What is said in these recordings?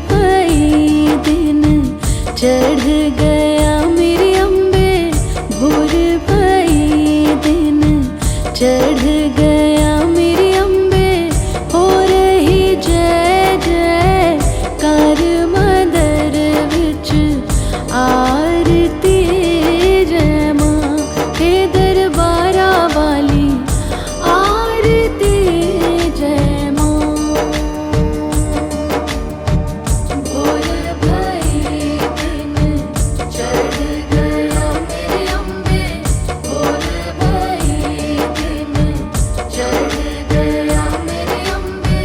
भई दिन चढ़ गया मेरी अम्बे, भोर भई दिन चढ़ गया मेरी अम्बे, हो रही जय जय कार मदर विच आरती। जय मां हे दरबारा वाली आरती। जय मां भोर भई दिन चढ़ गया मेरी अम्बे, भोर भई दिन चढ़ गया मेरी अम्बे,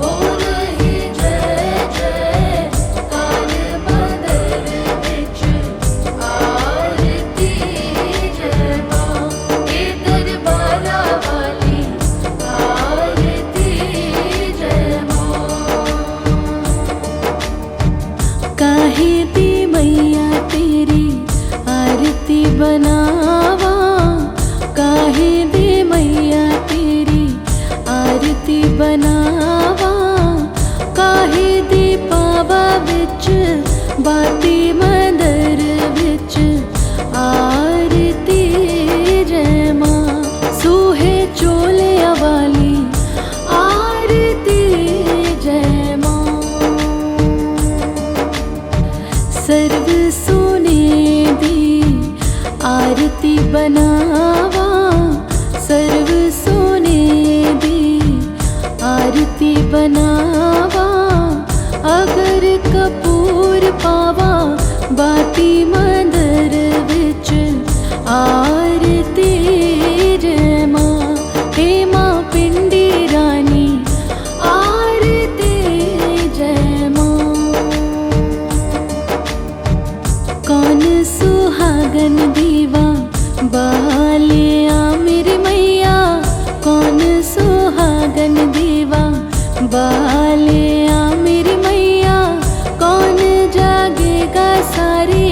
हो रही जय जय कार मदर विच आरती। जय मां हे दरबारा वाली आरती। जय मां काहे दी मैया तेरी आरती बनावा, काहे दी मैया तेरी आरती बनावा, काहे दी पावा विच बाती मंदर विच आरती। जय मां सूहे चोले वाली आरती। जय मां सर्व सोने दी आरती बनावा, सर्व सोने दी आरती बनावा, अगर कपूर पावा बाती मंदर विच आरती। जय मां हे मां पिंडी रानी आरती। जय मां कौन सुहागन दीवा बालिया मेरी मैया, कौन सुहागन दीवा बालिया मेरी मैया, कौन जागेगा सारी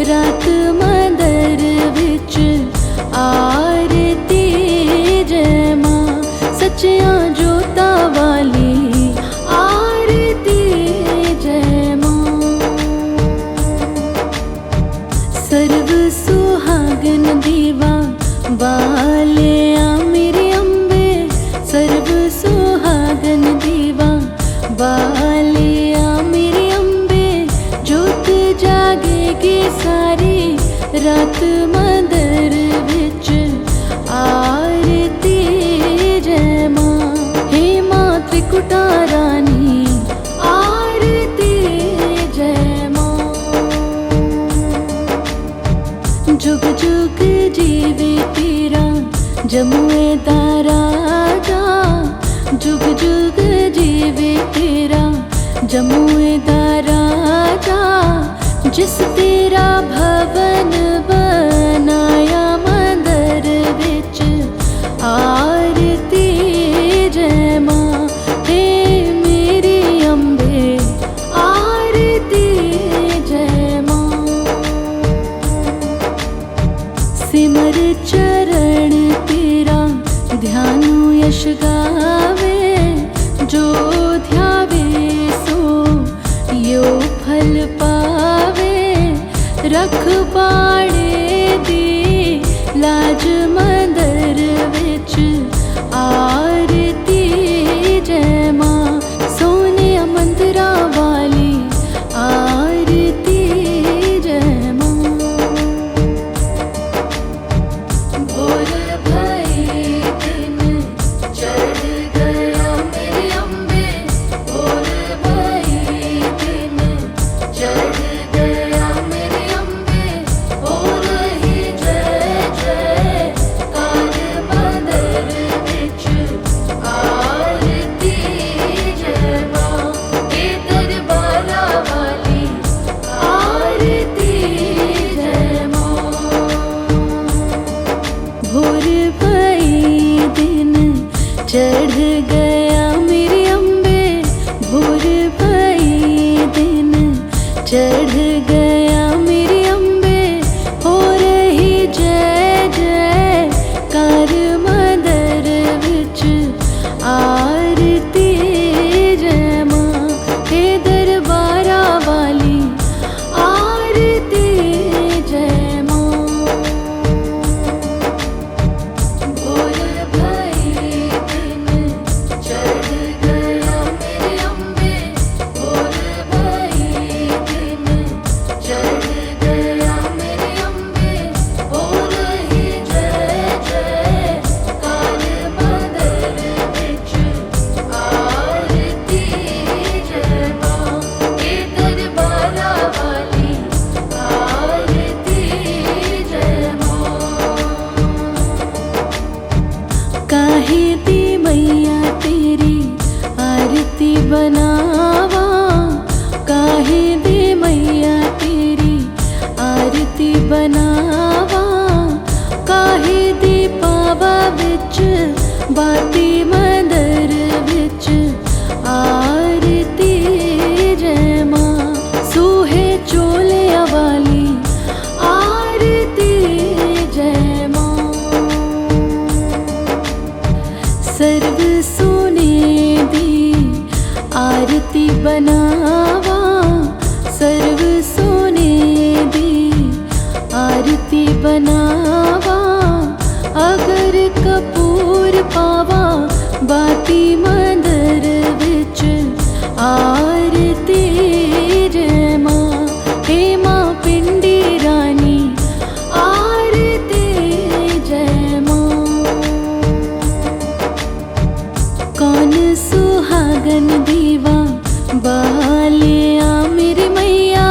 रात मंदर विच आरती। जय मां सच्चियां जोता वाली आरती। जय मां सर्व सुहागन दीवा बालिया मेरी अम्बे, सर्व सुहागन दीवा बालिया मेरी अम्बे, जोत जागेगी सारी रात मंदर विच आरती। जय मां हे मां त्रिकुटा रानी आरती। जय मां जुग जुग जीवे तेरा जमुए दा राजा, जुग जुग जीवे तेरा जमुए दा राजा, जिस तेरा भवन बनाया मंदर विच आरती। जय मां हे मेरी अम्बे आरती। जय मां सिमर चरण तेरा ध्यानु यश गावे, जो ध्यावे सो यो फल पावे, रखवाड़े दी लाज मंदर विच आरती। जय मां सोने मंदिरा वाली आरती। जय मां भोर भई दिन चढ़ गया मेरी अम्बे, भोर भई दिन चढ़ गया मेरी अम्बे, हो रही जय जय कार मदर विच आरती। जय मां हे दरबारा वाली आरती। जय मां भोर भई दिन चढ़ गया मेरी अम्बे, भोर भई दिन चढ़ गया मेरी अम्बे, हो रही जय जय कार मदर विच आरती। जय मां हे दरबारा सर्व सोने दी आरती बनावा, सर्व सोने दी आरती बनावा। अगर कपूर पावा बाती मंदर विच आरती जय मां। हे मां पिंडी रानी आरती जय मां। कौन सुहागन दीवा बालिया मेरी मैया,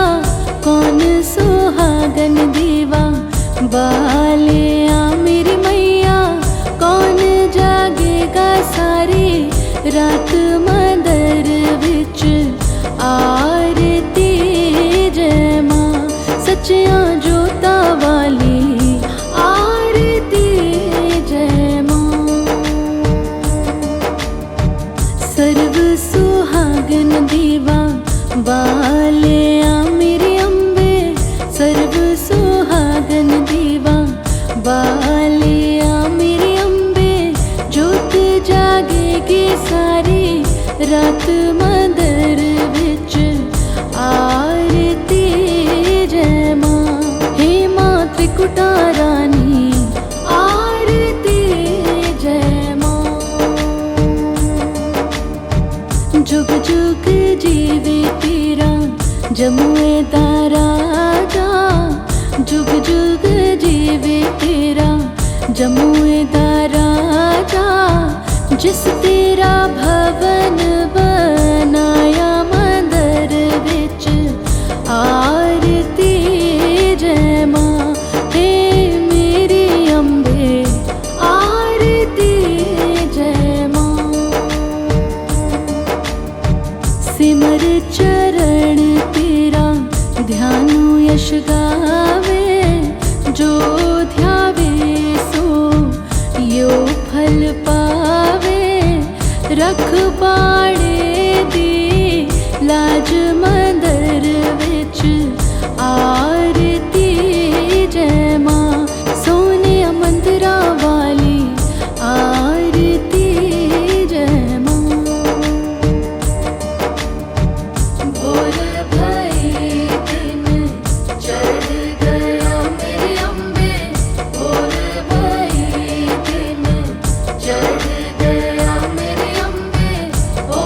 कौन सुहागन दीवा बालिया मेरी मैया। कौन जागेगा सारी रात मंदर विच आरती जय मां। सच्चियां जोता वाली आरती जय मां। सर्व सुहागन दीवा बालिया मेरी अम्बे, सर्व सुहागन दीवा बालिया मेरी अम्बे। जोत जागेगी सारी रात मंदर विच आरती जय मां। हे मां त्रिकुटा रानी आरती जय मां। जुग जुग जीवे तेरा जमुए दा राजा, जुग जुग जीवे तेरा जमुए दा राजा। जिस तेरा भवन बनाया मंदर विच आरती जय मां। हे मेरी अम्बे आरती जय मां। सिमर चरण तेरा ध्यानु यश गावे, जो ध्यावे सो यो फल पावे। रखवाड़े दी लाज मंदर विच आरती जय मां। सोने मंदिरा वाली आरती जय मां। भोर भई दिन चढ़ गया मेरे अम्बे, भोर भई दिन चढ़ गया मेरे अम्बे। ओ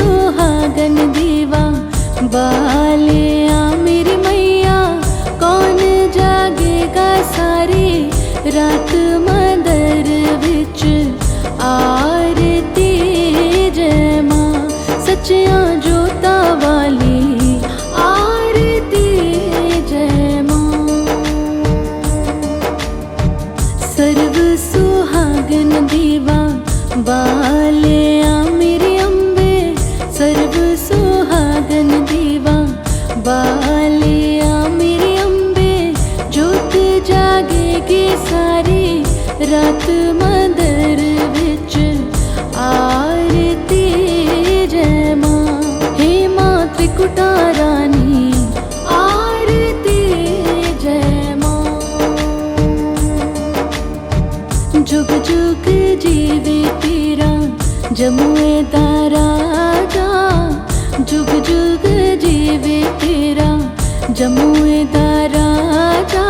सुहागन दीवा बालिया मेरी मैया, कौन जागेगा सारी रात मंदर विच आरती जय मां, सच्चियां जोतां वाली आरती जय मां। सर्व सुहागन दीवा बालिया मेरी अम्बे, सर्व सुहागन दीवा बालिया मेरी अम्बे, जोत जागेगी सारी रात मंदर विच आरती जय मां। हे मां त्रिकुटा रानी आरती जय मां। जुग जुग जीवे तेरा जमुए दा राजा, जुग जुग जीवे तेरा जमुए दा राजा,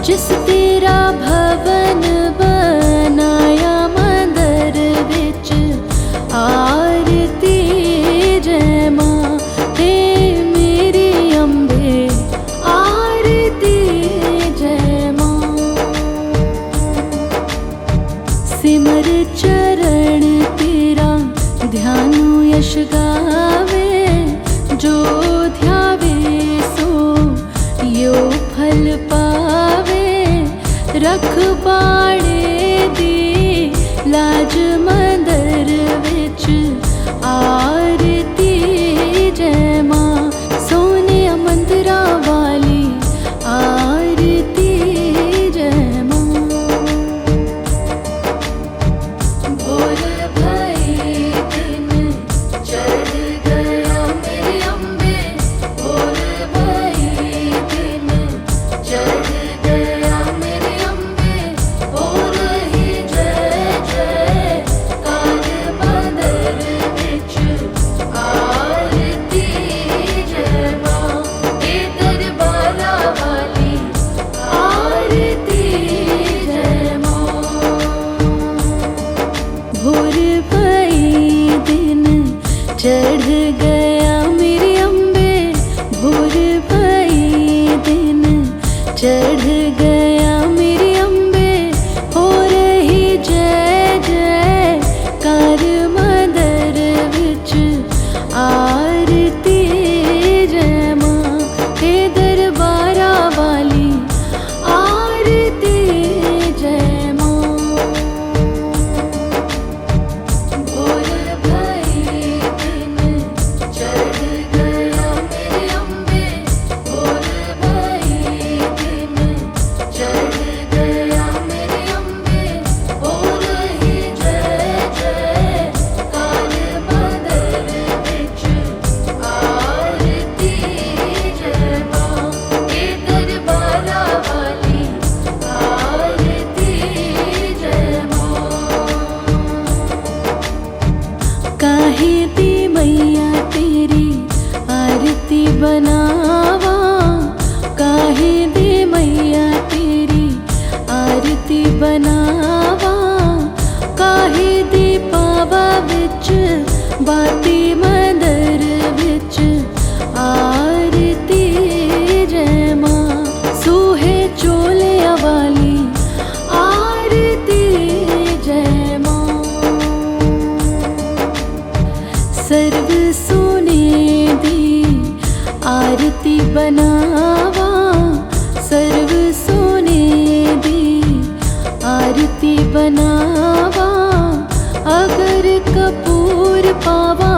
जिस तेरा भवन बनाया मंदर विच आरती जय मां। हे मेरी अम्बे आरती जय मां। सिमर चरण तेरा ध्यानु यश गावे, जो ध्यावे सो यो फल पावे। रख बाड़े दी लाज मंदर विच आरती जय मां, सोने मंदिरा वाली आरती जय मां। भोर भई दिन चढ़ गया मेरी अम्बे, भोर भई दिन चढ़ गया मेरी अम्बे, हो रही जय जय कार मंदर विच आरती जय मां। हे दरबारा वाली आरती जय मां। भोर भई दिन चढ़ गया मेरी अम्बे, भोर भई दिन चढ़ गया मेरी अम्बे, हो रही जय जय कार मंदर विच आरती जय मां। हे दरबारा वाली आरती जय मां। भोर भई दिन चढ़ गया मेरी अम्बे, भोर भई दिन चढ़ गया मेरी अम्बे, हो रही जय जय कार मंदर विच आरती जय मां। हे दरबारा वाली आरती जय मां। काहे दी मैया तेरी आरती बनावा, काहे दी मैया तेरी आरती बनावा, काहे दी पावा विच बाती मंदर विच आरती जय मां। सूहे चोलिया वाली आरती जय मां। सर्व सोने दी आरती बनावा, सर्व सोने दी आरती बनावा। अगर कपूर पावा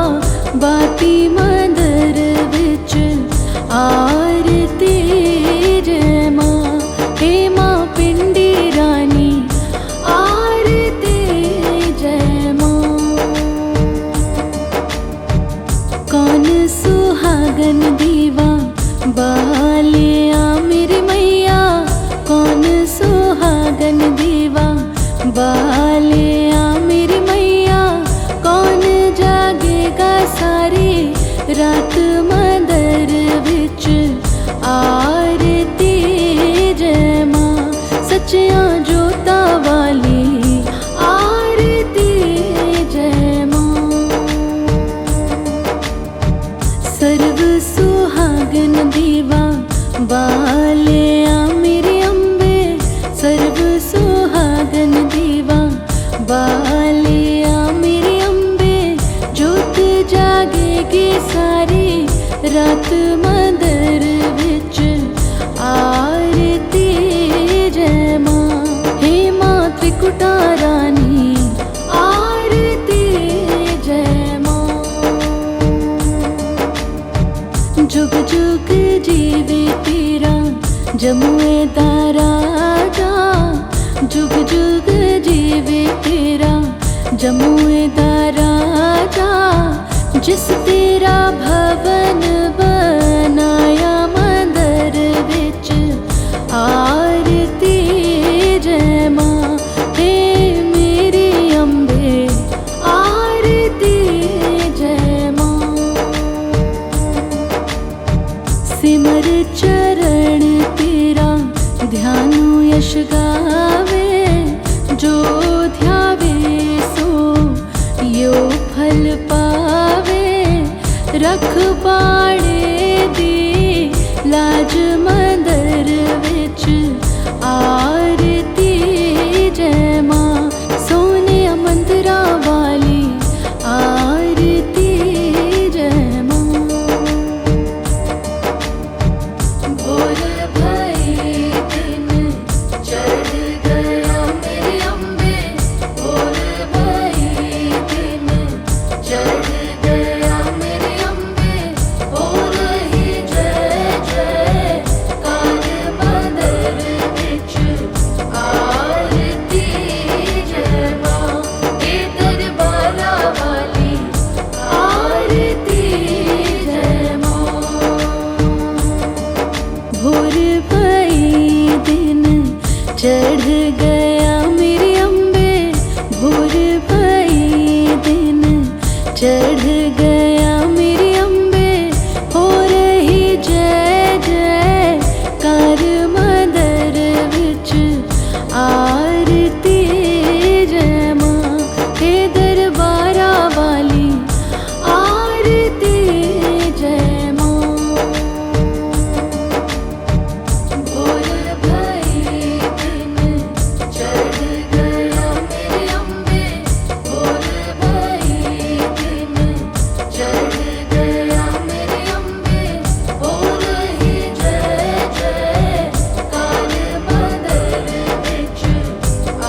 बाती मंदर विच आरती जय मां। हे मां पिंडी रानी आरती जय मां। कौन सुहागन दीवा बालिया मेरी मैया, कौन सुहागन दीवा बालिया मेरी मैया, कौन जागेगा सारी रात मंदर विच आरती जय मां। सच्चियां जोतां वाली आरती जय मां। सर्व सुहागन दीवा बालिया मेरी अम्बे, सर्व सुहागन दीवा बालिया मेरी अम्बे। जोत जागेगी सारी रात मंदिर विच आरती जय मां। हे मां त्रिकुटा रानी आरती जय मां। जुग जुग जीवे तेरा जमुए दा राजा, जुग जुग जीवे तेरा जमुए दा राजा। जिस तेरा भवन बनाया मंदिर विच आरती जय मां। हे मेरी अम्बे आरती जय मां। सिमर चरण तेरा ध्यानु यश गावे, जो ध्यावे सो यो फल पावे। रखवाड़े दी लाज मंदिर विच आरती जय मां। सोने मंदिरा वाली आरती जय मां। भोर भई दिन चढ़ गया मेरी अम्बे, भोर भई दिन चढ़ गया मेरी अम्बे। हो रही जय जय कार मंदिर विच आरती जय मां। हे दरबारा वाली आरती जय मां। भोर भई दिन चढ़ गया मेरी अम्बे, भोर भई दिन चढ़ गया मेरी अम्बे। हो रही जय जय कार मंदिर विच आरती जय मां। हे दरबारा वाली आरती जय मां। भोर भई दिन चढ़ गया मेरी अम्बे, भोर भई दिन चढ़ गया मेरी अम्बे। हो रही जय जय कार मंदिर विच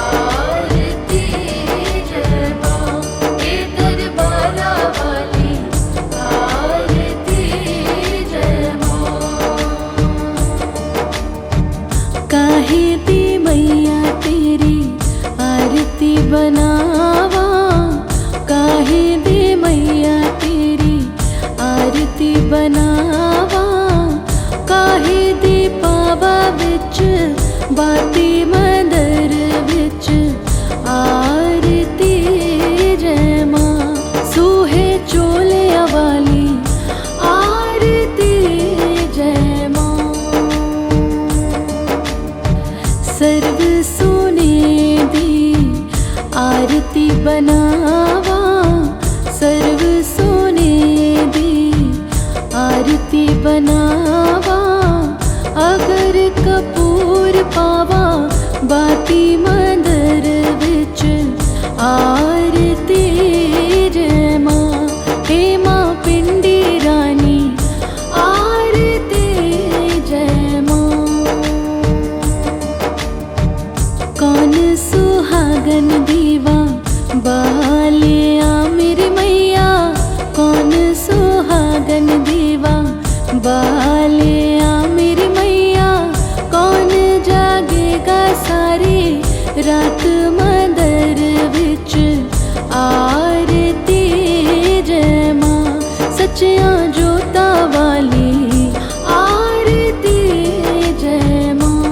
आरती जय मां। हे दरबारा वाली आरती जय मां। काहे दी मैया तेरी आरती बनावा, काहे दी मैया तेरी आरती बनावा। काहे दी पावा विच बाती मंदिर विच आरती जय मां। सूहे चोले वाली आरती जय मां। सर्व सोने दी आरती बनावा, सर्व सोने दी आरती बनावा। अगर कपूर पावा बाती मंदिर विच आरती जय मां। हे मां पिंडी रानी आरती जय मां। कौन सुहागन दीवा बालिया मेरी मैया, कौन सुहागन दीवा बालिया मेरी मैया। कौन जागेगा सारी रात मंदिर विच आरती जय मां। सच्चियां जोता वाली आरती जय मां।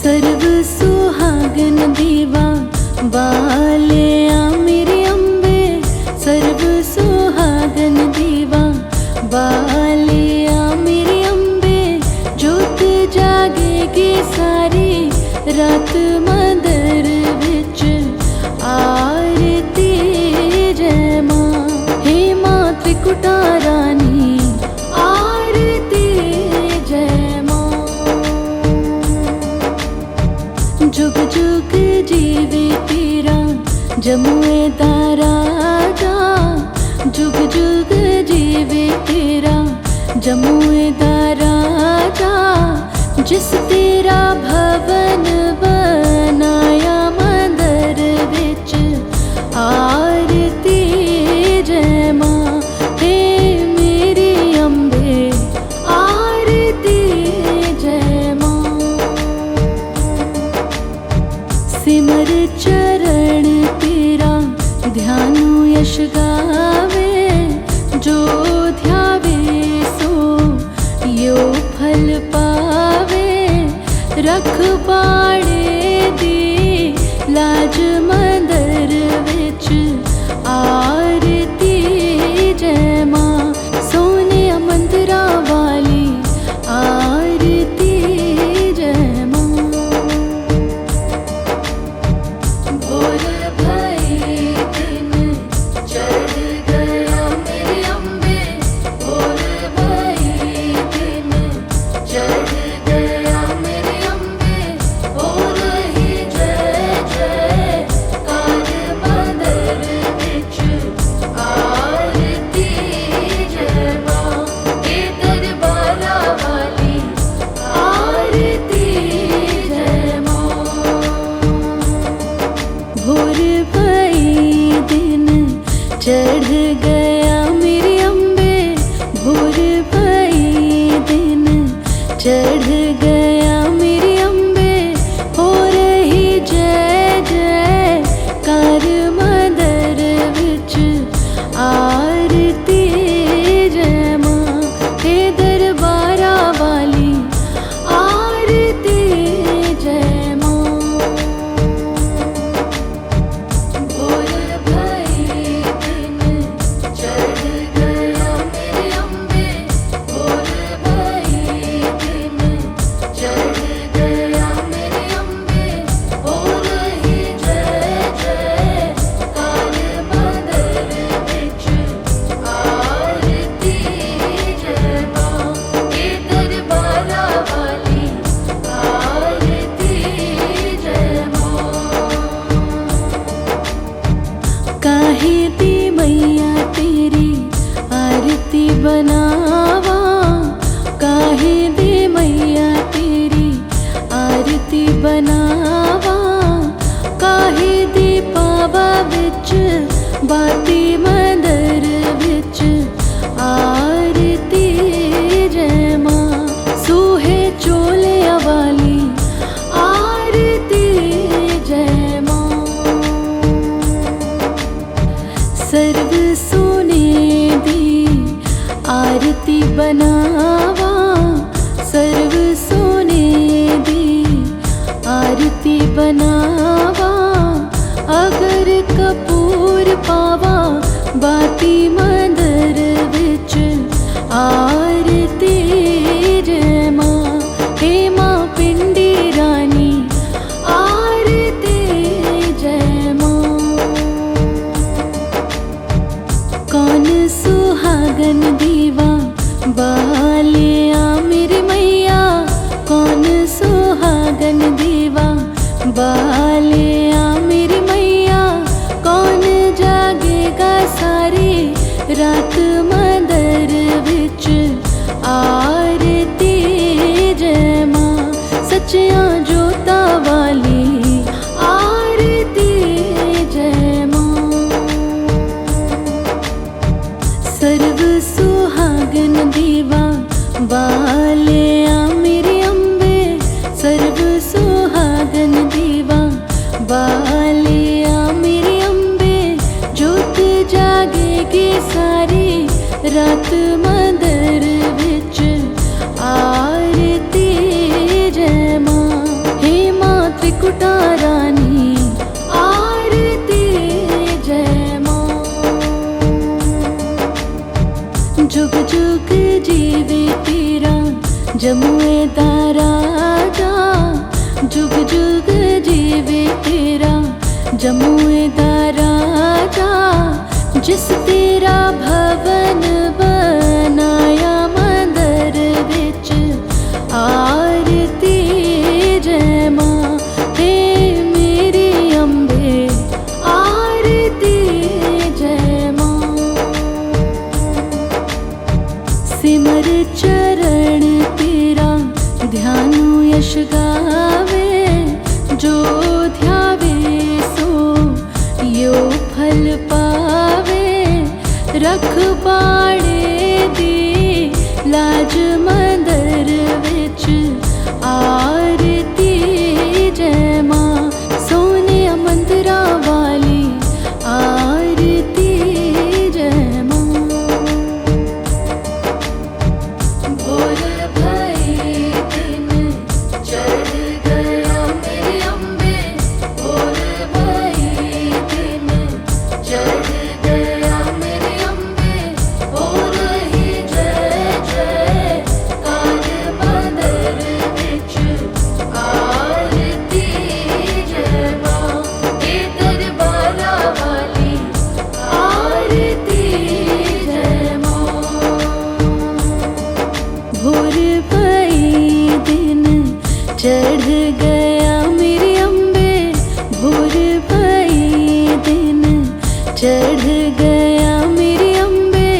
सर्व सुहागन दीवा बालिया मेरी अम्बे, सर्व सुहागन दीवा बालिया मेरी अम्बे। जोत जागेगी सारी रात मंदिर विच आरती जय मां। हे मां जमुए दा राजा जुग जुग जीवे तेरा। जमुए दा राजा जिस तेरा भवन बनाया मंदिर विच आरती जय मां हे मेरी अम्बे आरती जय मां। सिमर चरण तेरा ध्यानु यश गावे जो ध्यावे सो यो फल पावे। रखवाड़े दी लाज मंदिर विच आरती जय मां। सोने मंदिरा वाली आरती जय मां। भोर भई दिन चढ़ गया मेरे अम्बे। भोर भई दिन चढ़ गया मेरे अम्बे। हो रही जय जय कार मंदिर विच आरती जय मां। हे दरबारा वाली आरती जय मां। भोर भई दिन चढ़ गया मेरे अम्बे। भोर भई दिन चढ़ गया मेरे अम्बे। हो रही जय जय कार मंदिर विच आरती जय मां। हे दरबारा वाली आरती जय मां। भोर भई दिन चढ़ गया मेरे अम्बे। भोर भई दिन चढ़ गया मेरे अम्बे। हो रही जय जय कार मंदिर विच आरती जय मां। हे दरबारा वाली आरती जय मां। काहे दी मैया तेरी आरती बनावा। काहे दी मैया तेरी आरती बनावा। काहे दी पावा विच बाती मंदिर विच आरती जय मां। सूहे चोले वाली आरती जय मां। सर्व सोने दी आरती बनावा। सर्व सोने दी आरती बनावा। अगर कपूर पावा बाती मंदिर विच आरती जय मां। हे मां पिंडी रानी आरती जय मां। कौन सुहागन दीवा बालिया मेरी मैया। कौन सुहागन दीवा बालिया मेरी मैया। कौन जागेगा सारी रात मंदिर विच आरती जय मां। सच्चियां जोता वाली आरती जय मां। सर्व सुहागन दीवा बालिया मेरे अम्बे। सर्व सुहागन दीवा बालिया मेरे अम्बे। जोत जागेगी सारी रात मंदिर विच आरती जय मां। हे मां त्रिकुटा रानी आरती जय मां। जुग जुग जीवे तेरा जमुए दा राजा। जुग जुग जीवे तेरा जमुए दा राजा। जिस तेरा भवन बनाया मंदिर विच आरती जय मां। हे मेरी अम्बे आरती सिमर चरण तेरा ध्यानु यश गावे, जो ध्यावे सो यो फल पावे। रखवाड़े दी लाज मंदर विच आरती जय मां, सोने मंदिरा वाली आरती जय मां। भोर भई दिन चढ़ गया मेरे अम्बे, भोर भई दिन चढ़ गया मेरे अम्बे। हो रही जय जय कार मंदिर विच आरती जय मां, हे दरबारा वाली आरती जय मां। भोर भई दिन चढ़ गया मेरे अम्बे, भोर भई दिन चढ़ गया मेरे अम्बे।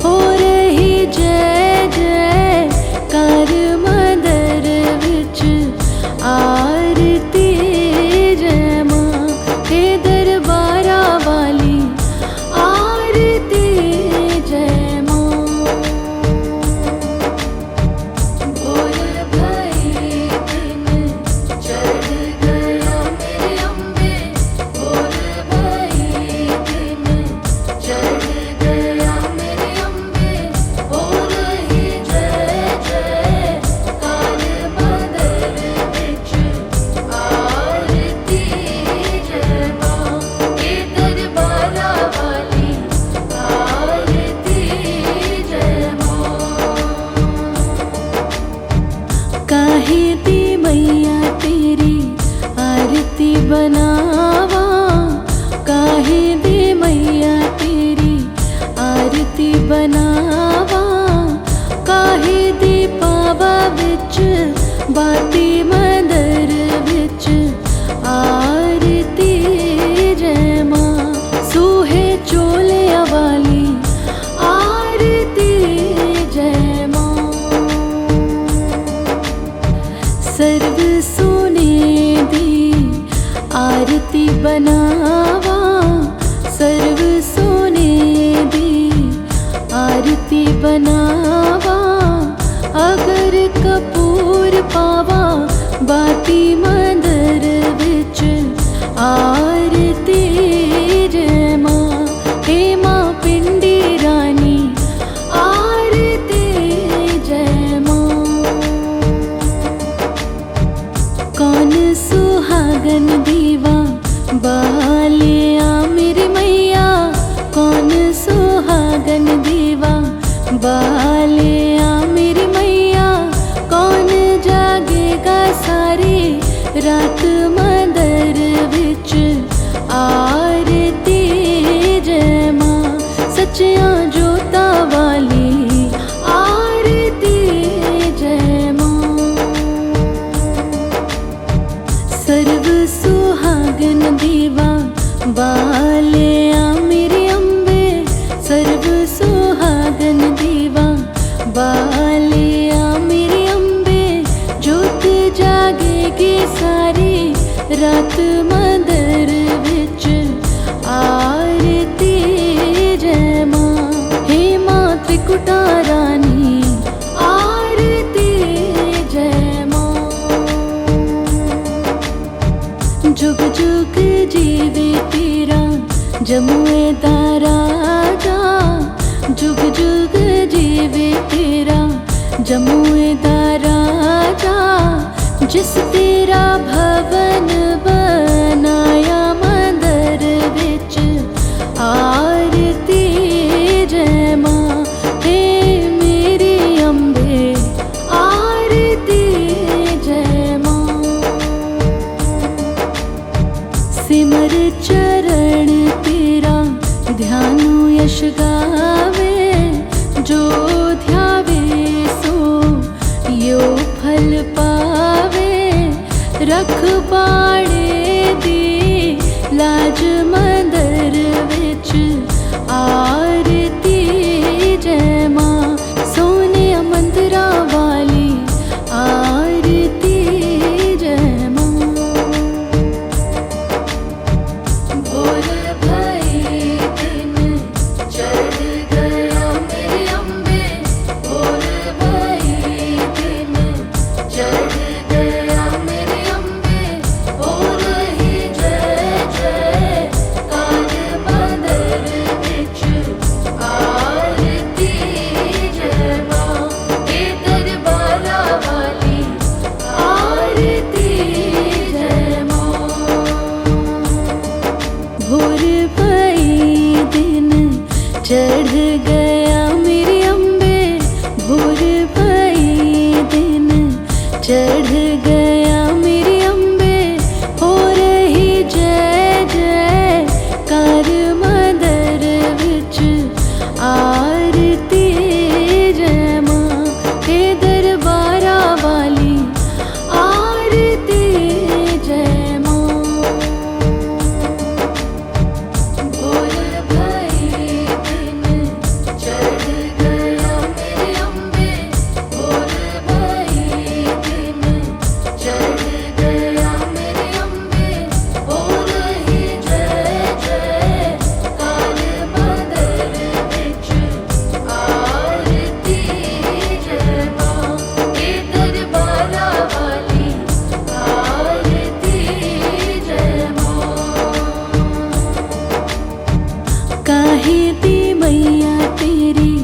हो रही जय जय कार मंदिर विच आरती जय मां, हे दरबारा वाली आरती जय मां। भोर भई दिन चढ़ गया मेरे अम्बे, भोर भई दिन चढ़ गया मेरे अम्बे। हो रही जय जय कार मंदिर विच आरती जय मां, हे दरबारा वाली आरती जय मां। काहे दी मैया तेरी आरती बनावा, काहे दी मैया तेरी आरती बनावा। काहे दी पावा विच बाती मंदिर विच आरती जय मां, सूहे चोलिया वाली आरती जय मां। सर्व सोने दी आरती बनावा, सर्व सोने दी आरती बनावा। अगर कपूर पावा बाती मंदिर विच आरती जय मां, हे मां पिंडी रानी आरती जय मां। कौन सुहागन दीवा बालिया मेरी मैया, कौन सुहागन दीवा बालिया मेरी मैया। कौन जागेगा सारी रात मंदिर विच आरती जय मां, सच्चियां जोता वाली आरती जय मां। सर्व सुहागन दीवा बालिया मेरे अम्बे, सर्व सुहागन दीवा बालिया मेरे अम्बे। जोत जागेगी सारी रात मंदिर विच आरती जय मां, हे मां त्रिकुटा रानी आरती जय मां। जुग जुग जीवे तेरा जमुए दा राजा, जुग जुग जीवे तेरा जमुए दा राजा। जिस तेरा भवन बनाया मंदिर विच आरती जय मां, हे मेरी अम्बे आरती जय मां। सिमर चरण तेरा ध्यानु यश गावे, जो ध्यावे सो यो फल पावे। रखवाड़े दी लाज मंदिर विच आरती जय मां, सोने चढ़ गया मेरी अम्बे भोर भई दिन, चढ़ गया मेरी अम्बे हो रही जय जय कार मंदर विच आरती जय मां हे दरबारा वाली आरती जय मां। भोर भई दिन चढ़ गया मेरे अम्बे, भोर भई दिन चढ़ गया मेरे अम्बे हो रही जय जय कार मंदर विच आरती जय मां हे दरबारा वाली आरती जय मां। काहे दी मैया तेरी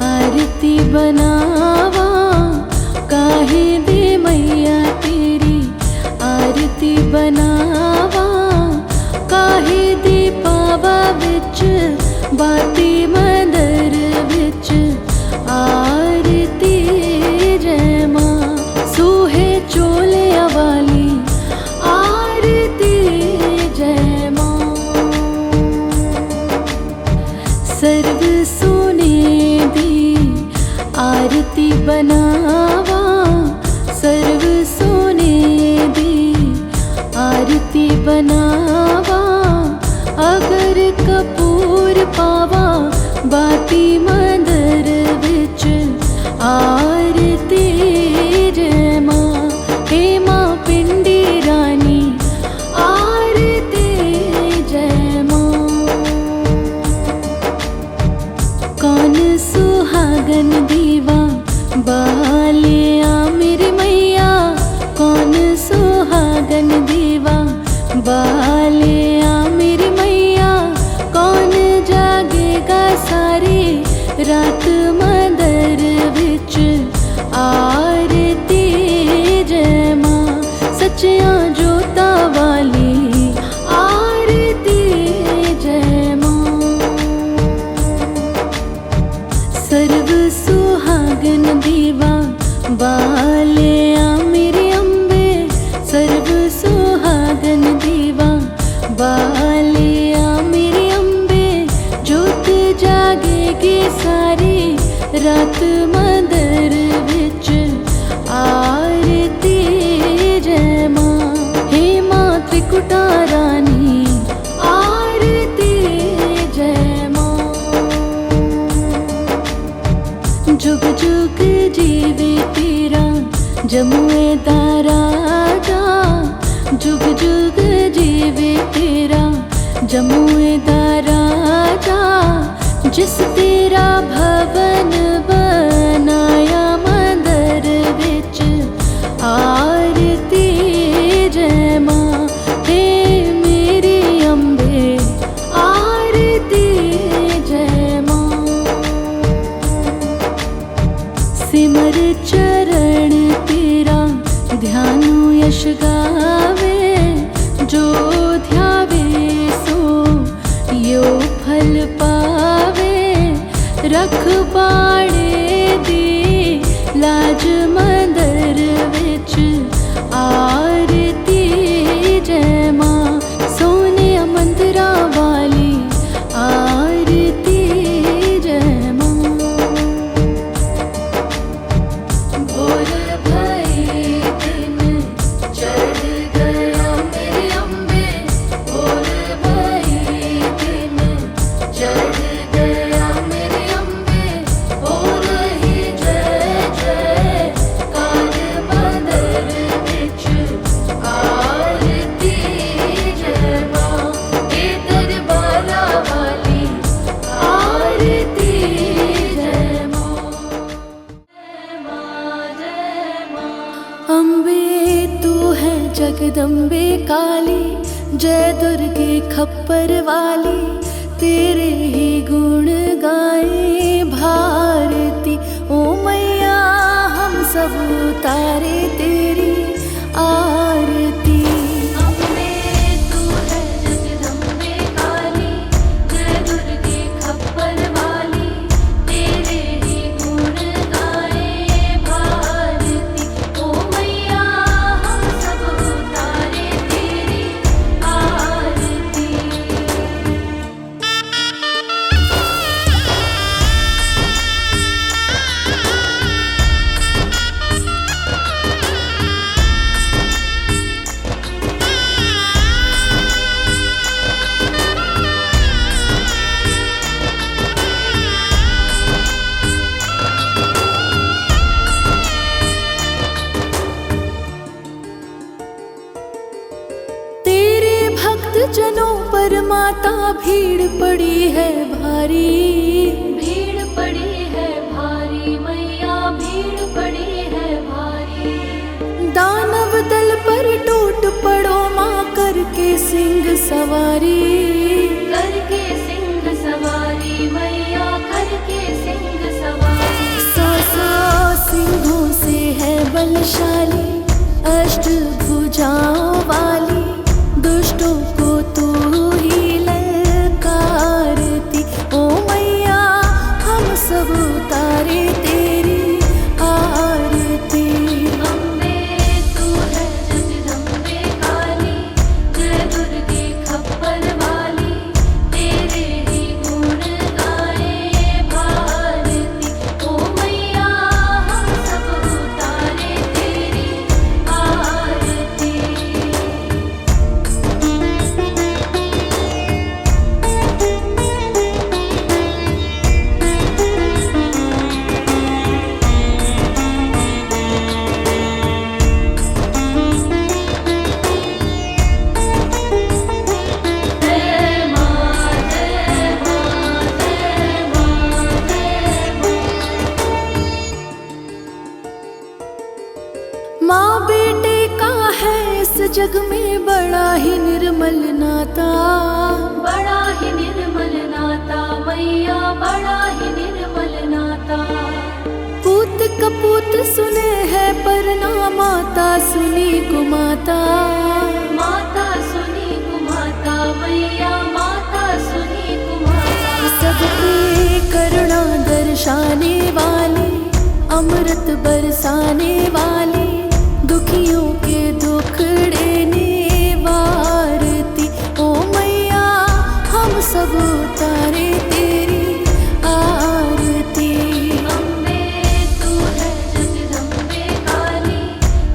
आरती बनावा, काहे दी मैया तेरी आरती बनावा, काहे दी पावा विच बाती मंदर विच आरती जय मां। सूहे चोलिया वाली आरती जय मां। सर्व सोने दी आरती बनावा, सर्व सोने दी आरती बनावा, अगर कपूर पावा बाती मंदर विच आरती जय मां। हे मां पिंडी रानी आरती जय मां। कौन सुहागन दीवा बालिया मेरी मैया, कौन सुहागन दीवा बालिया मेरी मैया, कौन जागेगा सारी रात मंदर विच आरती जय मां। सच्चिया जोता वाली आरती जय मां। सर्व सुहागन दीवा बालिया मेरी अम्बे, सर्व सुहागन दीवा बालिया मेरी अम्बे, जोत जागेगी सारी रात मंदर विच आरती जय मां। हे मां त्रिकुटा रानी आरती जय मां। जुग जुग जीवे तेरा जमुए दा राजा, जुग जुग जीवे तेरा जमुए दा राजा, जिस तेरा भवन बनाया मंदर विच आरती जय मां। हे मेरी अम्बे आरती जय मां। सिमर चरण तेरा ध्यानु यश गावे, जो ध्यावे सो यो फल पावे। रखवाड़े दी लाज मंदर विच आरती जय मां। सोने मंदिरा वाली आरती जय मां। भोर भई दिन चढ़ गया मेरे अम्बे, भोर भई दिन चढ़ गया मेरे अम्बे हो रही जय जय कार मंदर विच आरती जय मां। हे दरबारा वाली आरती जय मां। जय मां जय मां। अम्बे तू है जगदम्बे काली, जय दुर्गे खप्पर वाली, तेरे ही गुण गाए भारती। ओ मैया हम सब उतारे तेरी आरती। अम्बे तू है जगदम्बे काली, जय दुर्गे खप्पर वाली, माता भीड़ पड़ी है भारी, भीड़ पड़ी है भारी मैया, भीड़ पड़ी है भारी। दानव दल पर टूट पड़ो माँ करके सिंह सवारी, करके सिंह सवारी मैया, करके सिंह सवारी। 100 सिंहों से है बलशाली, अष्टभुजाओं वाली, दुष्टों को तू ही ललकारती। ओ मैया हम सब उतारे तेरी आरती। अम्बे तू है जगदम्बे काली, जय दुर्गे खप्पर वाली, तेरे ही गुण गाए भारती। ओ मैया हम सब उतारे तेरी आरती। जय माँ जय माँ जय माँ जय माँ। माँ बेटे का है इस जग में बड़ा ही निर्मल नाता, बड़ा ही निर्मल नाता मैया, बड़ा ही निर्मल नाता। पूत कपूत सुने है पर ना माता सुनी कुमाता, माता सुनी कुमाता मैया, माता सुनी कुमाता। सबकी करुणा दर्शाने वाली, अमृत बरसाने वाली, दुखियों के दुखड़े निवारती। ओ मैया हम सब उतारे तेरी आरती। अम्बे तू है जगदम्बे काली,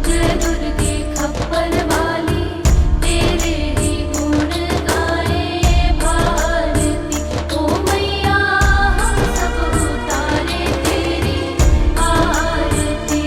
जय दुर्गे खप्पर वाली, तेरे ही गुण गाए भारती। ओ मैया हम सब उतारे तेरी आरती।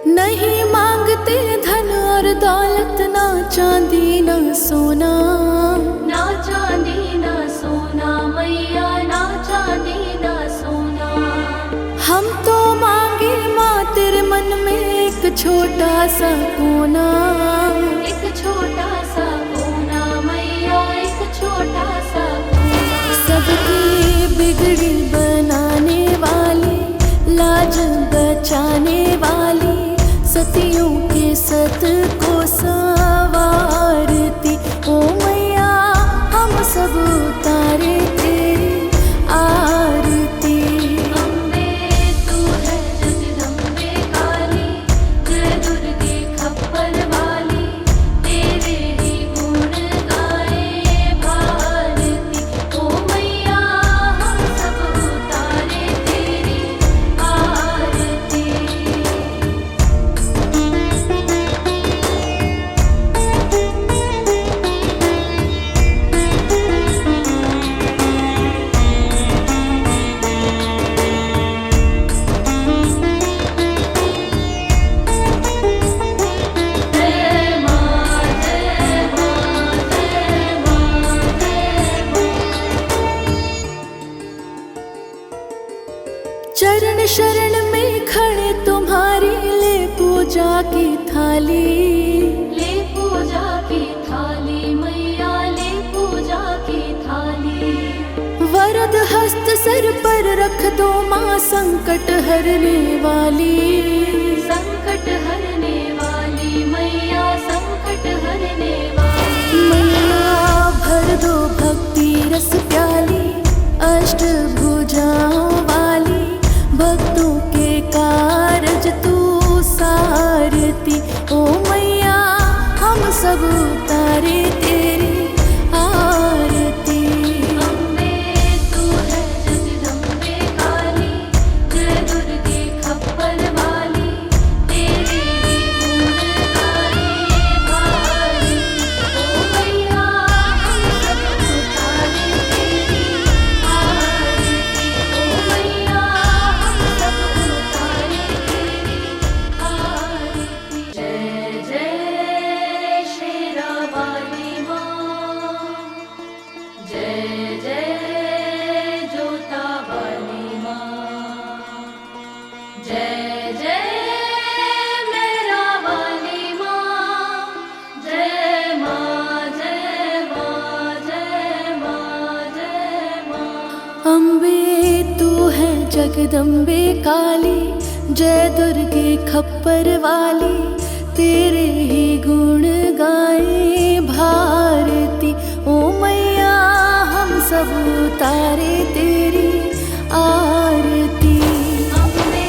नहीं मांगते धन और दौलत, ना चांदी ना सोना, ना चांदी ना सोना मैया, ना चांदी ना सोना। हम तो मांगे माँ तेरे मन में एक छोटा सा कोना, एक छोटा सा कोना मैया, एक छोटा सा कोना। सबकी बिगड़ी बनाने वाली, लाज बचाने वाली, सतियों के सत को संवारती। ओ मैया हम सब उतारे तेरी आरती। अम्बे तू है जगदम्बे काली, जय दुर्गे खप्पर वाली, तेरे ही गुण गाए भारती। ओ मैया हम सब उतारे तेरी आरती। जय माँ जय माँ जय माँ जय माँ। चरण शरण में खड़े तुम्हारी, ले पूजा की थाली, ले पूजा की थाली मैया, ले पूजा की थाली। वरद हस्त सर पर रख दो माँ, संकट हरने वाली, संकट हरने वाली मैया, संकट हरने वाली। मैया भर दो भक्ति रस प्याली, अष्टभुजाओं वाली, भक्तों के कारज तू सारती। ओ मैया हम सब उतारे तेरी आरती। अम्बे तू है जय जय मेरा वाली माँ, जय माँ जय माँ जय माँ जय माँ। अम्बे तू है जगदम्बे काली, जय दुर्गे खप्पर वाली, तेरे ही गुण गाए भारती। ओ मैया हम सब उतारे तेरी आरती। अम्बे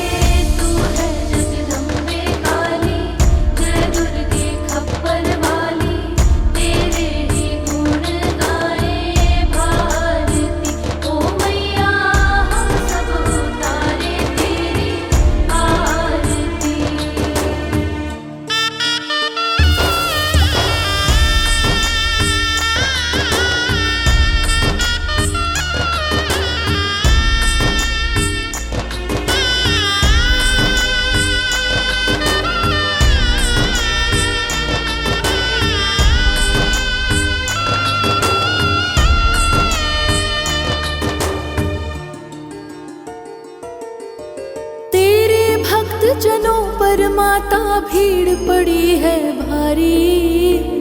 तू है जगदम्बे काली, जय दुर्गे खप्पर वाली, तेरे ही गुण गाए भारती। ओ मैया हम सब उतारे तेरी आरती। जनों पर माता भीड़ पड़ी है भारी,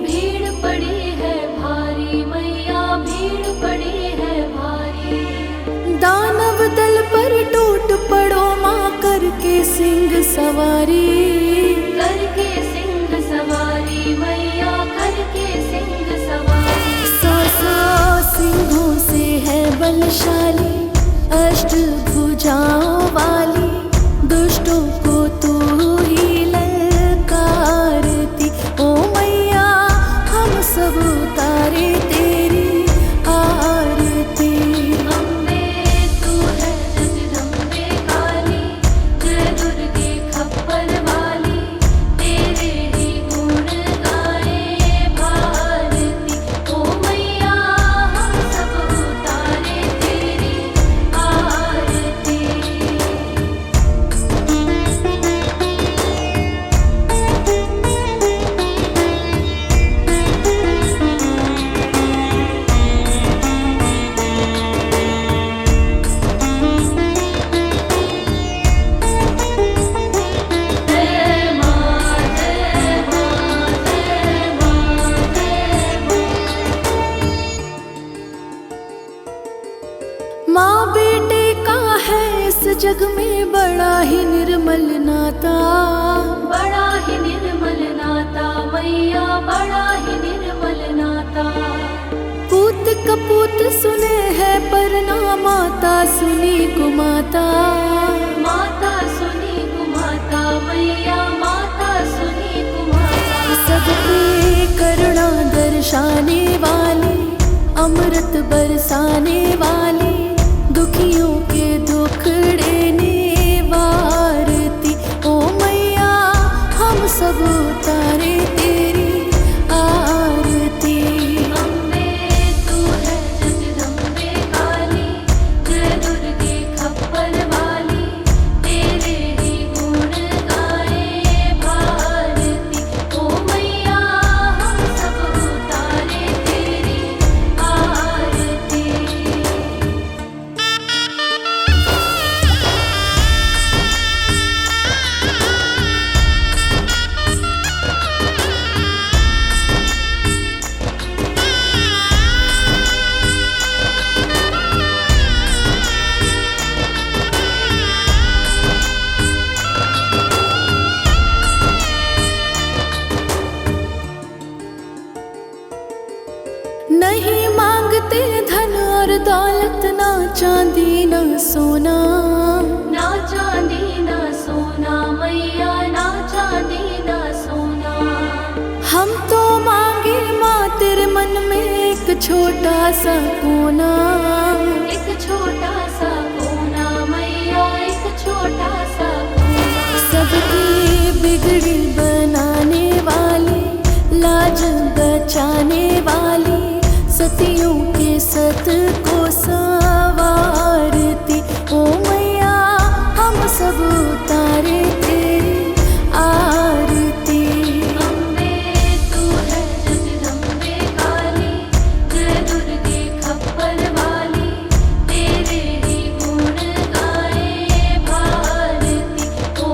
भीड़ पड़ी है भारी मैया, भीड़ पड़ी है भारी। दानव दल पर टूट पड़ो माँ, करके सिंह सवारी, करके सिंह सवारी मैया, करके सिंह सवारी। सौ सिंहों से है बलशाली, अष्ट भुजाओं वाली, दुष्टों को तू ही ललकारती। ओ मैया हम सब उतारे तेरी आरती। अम्बे तू है जगदम्बे काली, जय दुर्गे खप्पर वाली, तेरे ही गुण गाए भारती। ओ मैया हम सब उतारे तेरी आरती। माँ बेटे का है इस जग में बड़ा ही निर्मल नाता, बड़ा ही निर्मल नाता मैया, बड़ा ही निर्मल नाता। पूत कपूत सुने है पर ना माता सुनी कुमाता, माता सुनी कुमाता मैया, माता सुनी कुमाता। सबकी करुणा दर्शाने वाली, अमृत बरसाने वाली, दुखियों के दुखड़े निवारती। ओ मैया हम सब उतारे तेरी आरती। अम्बे तू है जगदम्बे काली, जय दुर्गे खप्पर वाली, तेरे ही गुण गाए भारती। ओ मैया हम सब उतारे तेरी आरती। नहीं मांगते धन और दौलत, ना चांदी ना सोना, ना चांदी ना सोना मैया, ना चांदी ना सोना। हम तो मांगे माँ तेरे मन में एक छोटा सा कोना, एक छोटा सा कोना मैया, एक छोटा सा कोना। सबकी बिगड़ी बनाने वाली, लाज बचाने वाली, सतियों के सत को संवारती। ओ मैया हम सब उतारे तेरी आरती। अम्बे तू है जगदम्बे काली, जय दुर्गे खप्पर वाली, तेरे ही गुण गाए भारती। ओ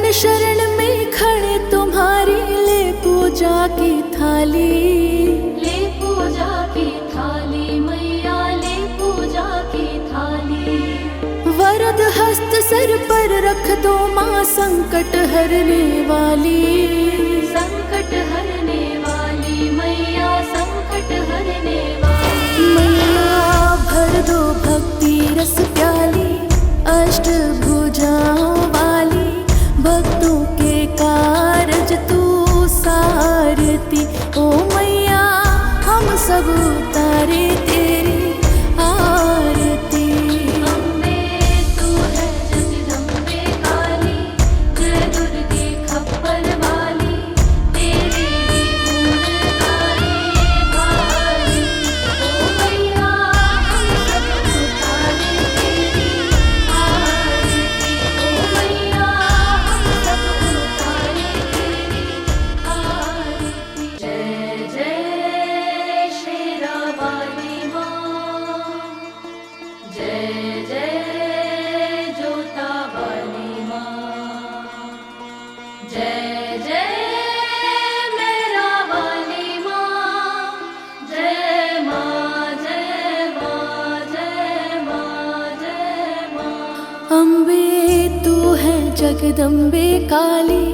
चरण शरण में खड़े तुम्हारी, ले पूजा की थाली, ले पूजा की थाली मैया, ले पूजा की थाली। वरद हस्त सर पर रख दो माँ, संकट हरने वाली, संकट हरने वाली मैया, संकट हरने वाली मैया। भर दो भक्ति रस प्याली, अष्ट भुजाओं वाली, भक्तों के कारज तू सारती। ओ मैया हम सब उतारे तेरी आरती। अम्बे तू है जगदम्बे काली, जय दुर्गे खप्पर वाली, तेरे ही गुण गाए भारती। ओ मैया हम सब उतारे तेरी आरती। ओ मैया हम सब उतारे तेरी आरती। जय जय शेरा वाली माँ, जय जय जोता वाली माँ, जय जय मेरा वाली माँ, जय माँ जय माँ जय माँ जय माँ। अम्बे तू है जगदम्बे काली,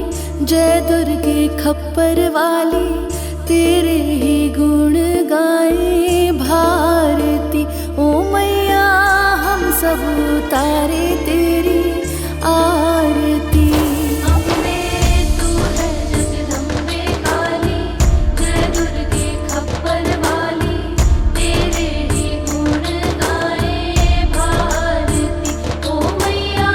जय दुर्गे खप्पर वाली, तेरे ही गुण गाए भारती। ओ मैया हम सब उतारे तेरी आरती। अम्बे तू है जगदम्बे काली, जय दुर्गे खप्पर वाली, तेरे ही गुण गाए भारती। ओ मैया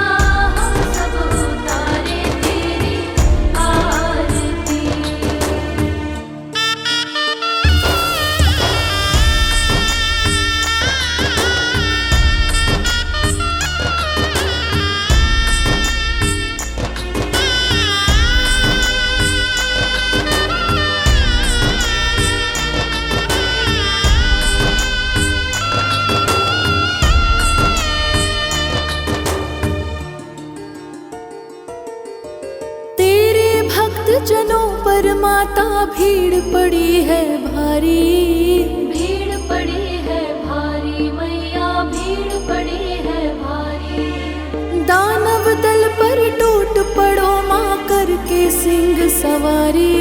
हम सब उतारे तेरी आरती। तेरे भक्त जनों पर माता भीड़ पड़ी है भारी, भीड़ पड़ी है भारी मैया, भीड़ पड़ी है भारी। दानव दल पर टूट पड़ो माँ, करके सिंह सवारी,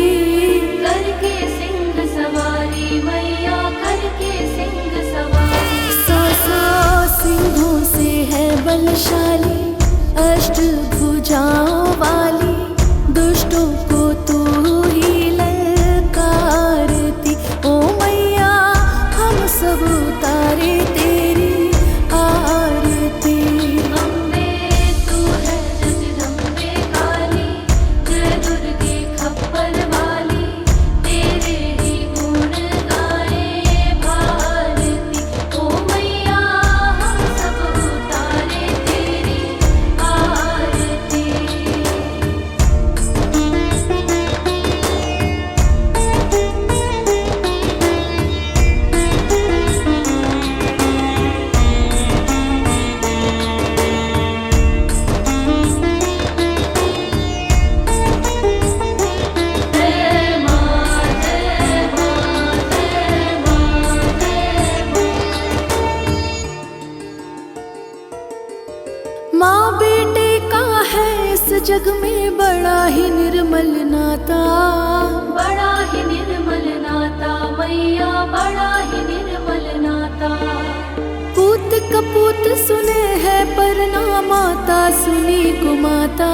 करके सिंह सवारी मैया, करके सिंह सवारी। सौ सिंहों से है बलशाली, अष्ट भुजाओं वाली, दुष्टों को तू ही ललकारती। ओ मैया हम सब उतारे तेरी आरती। अम्बे तू है जगदम्बे काली, जय दुर्गे खप्पर वाली, तेरे ही गुण गाए भारती। ओ मैया हम सब उतारे तेरी आरती। जय माँ जय माँ जय माँ जय माँ। माँ बेटे का है इस जग में बड़ा ही निर्मल नाता, बड़ा ही निर्मल नाता मैया, बड़ा ही निर्मल नाता। पूत कपूत सुने है पर ना माता सुनी कुमाता,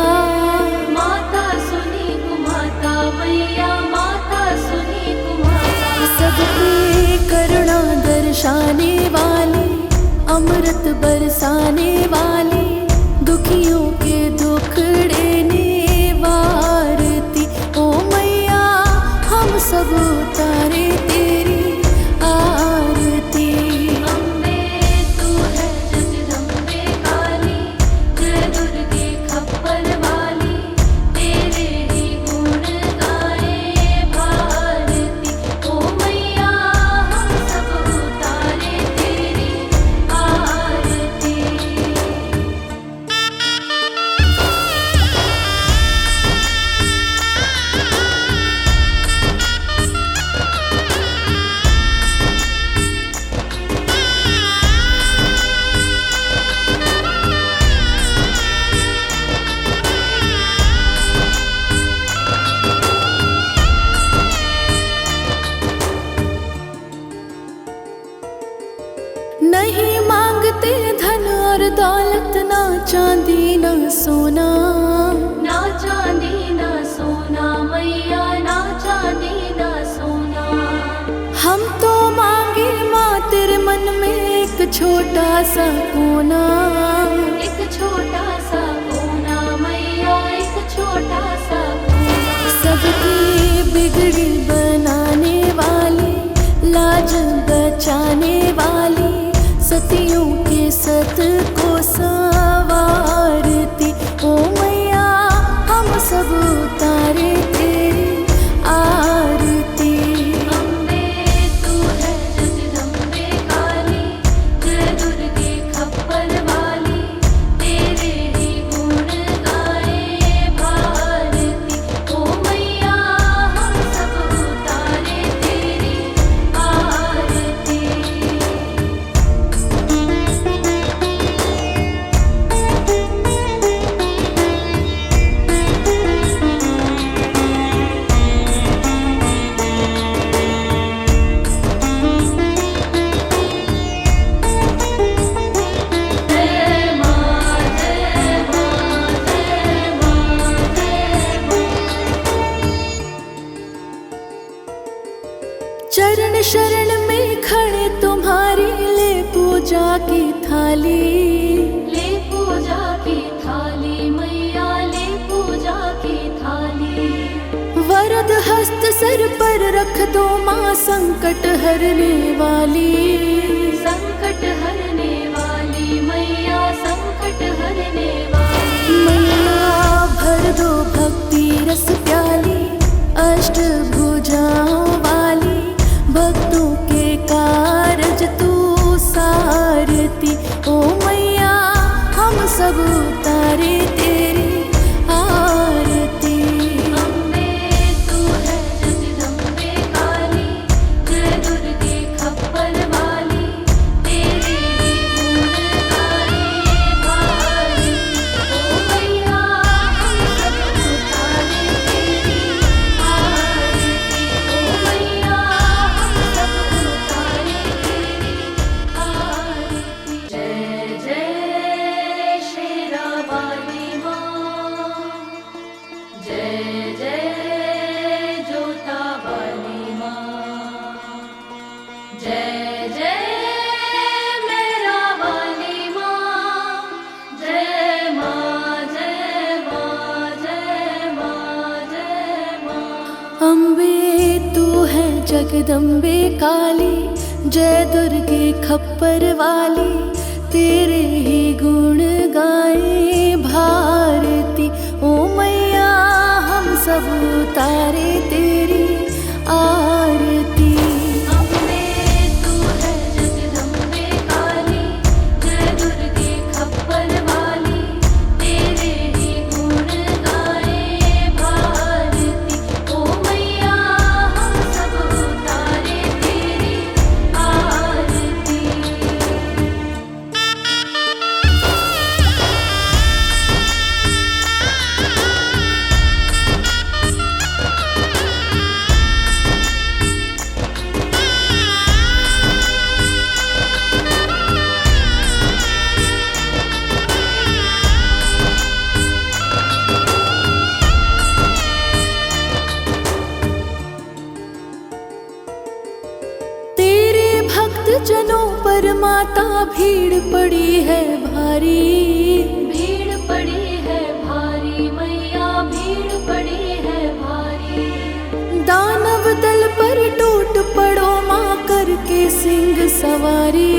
माता सुनी कुमाता मैया, माता सुनी कुमाता। सबकी करुणा दर्शाने वाली, अमृत बरसाने वाली, दुखियों के दुखड़े निवारती। ओ मैया हम सब उतारे तेरी आरती। अम्बे तू है जगदम्बे काली, जय दुर्गे खप्पर वाली, तेरे ही गुण गाए भारती। ओ मैया हम सब उतारे तेरी आरती। चांदी ना सोना, ना चांदी ना सोना मैया, ना चांदी ना सोना। हम तो मांगे माँ तेरे मन में एक छोटा सा कोना, एक छोटा सा कोना मैया, एक छोटा सा कोना। सबकी बिगड़ी बनाने वाली, लाज बचाने वाली, सतियों के सत को संवारती ओ मैया, हम सब उतारे तेरी आरती। अम्बे तू है जगदम्बे काली, जय दुर्गे खप्पर वाली, तेरे ही गुण गाए भारती ओ मैया, हम सब उतारे तेरी आरती। चरण शरण में खड़े तुम्हारी, ले पूजा की थाली, ले पूजा की थाली मैया, ले पूजा की थाली। वरद हस्त सर पर रख दो माँ, संकट हरने वाली, संकट हरने वाली मैया, संकट हरने वाली मैया। भर दो भक्ति रस प्याली, अष्ट भुजाओं वाली, भक्तों के कारज तू सारती ओ मैया, हम सब उतारे तेरी आरती। अम्बे तू है जगदम्बे काली, जय दुर्गे खप्पर वाली, तेरे ही गुण गाए भारती ओ मैया, हम सब उतारे तेरी आरती ओ मैया, हम सब उतारे तेरी आरती। जय जय शेरा वाली माँ, जय जय जोता वाली माँ, जय जय मेरा वाली माँ, जय माँ जय माँ जय माँ जय माँ। अम्बे तू है जगदम्बे काली, जय दुर्गे खप्पर वाली, तेरे ही गुण गाए भारती ओ मैया, हम सब उतारे तेरी आरती। अम्बे तू है जगदम्बे काली, जय दुर्गे खप्पर वाली, तेरे ही गुण गाए भारती ओ मैया, हम सब उतारे तेरी आरती। तेरे भक्त जनों पर माता भीड़ पड़ी है भारी, भीड़ पड़ी है भारी मैया, भीड़ पड़ी है भारी। दानव दल पर टूट पड़ो माँ, करके सिंह सवारी,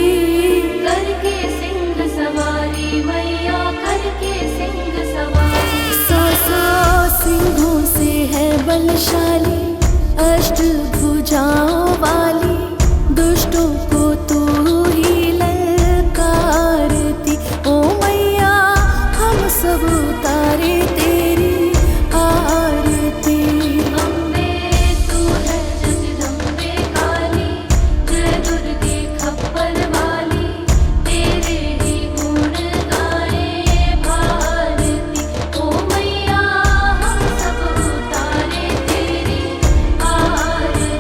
करके सिंह सवारी मैया, करके सिंह सवारी। सौ सिंहों से है बलशाली, अष्ट भुजाओं वाली, दुष्टों को तू ही ललकारती ओ मैया, हम सब उतारे तेरी आरती। अम्बे तू है जगदम्बे काली, जय दुर्गे खप्पर वाली, तेरे ही गुण गाए भारती ओ मैया, हम सब उतारे तेरी आरती।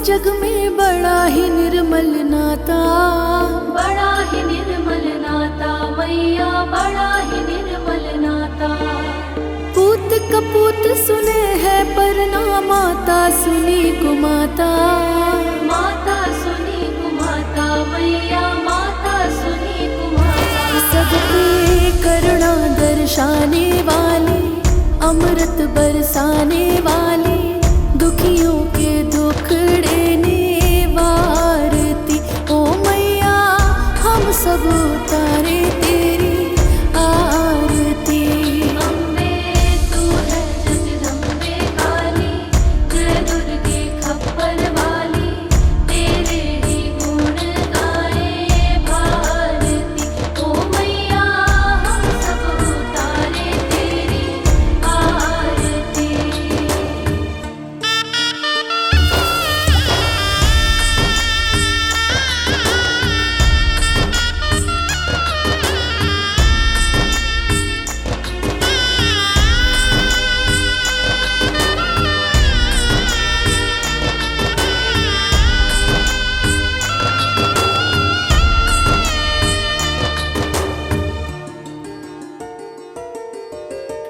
जग में बड़ा ही निर्मल नाता, बड़ा ही निर्मल नाता मैया, बड़ा ही निर्मल नाता। पूत कपूत सुने है पर ना माता सुनी कुमाता, माता सुनी कुमाता मैया, माता सुनी कुमाता। सब पे करुणा दर्शाने वाली, अमृत बरसाने वाली, दुखियों के दुख देने वारती। ओ मैया हम सब उतारे तेरी आरती। अम्बे तू है जगदम्बे काली, जय दुर्गे खप्पर वाली, तेरे ही गुण गाए भारती। ओ मैया हम सब उतारे तेरी आरती।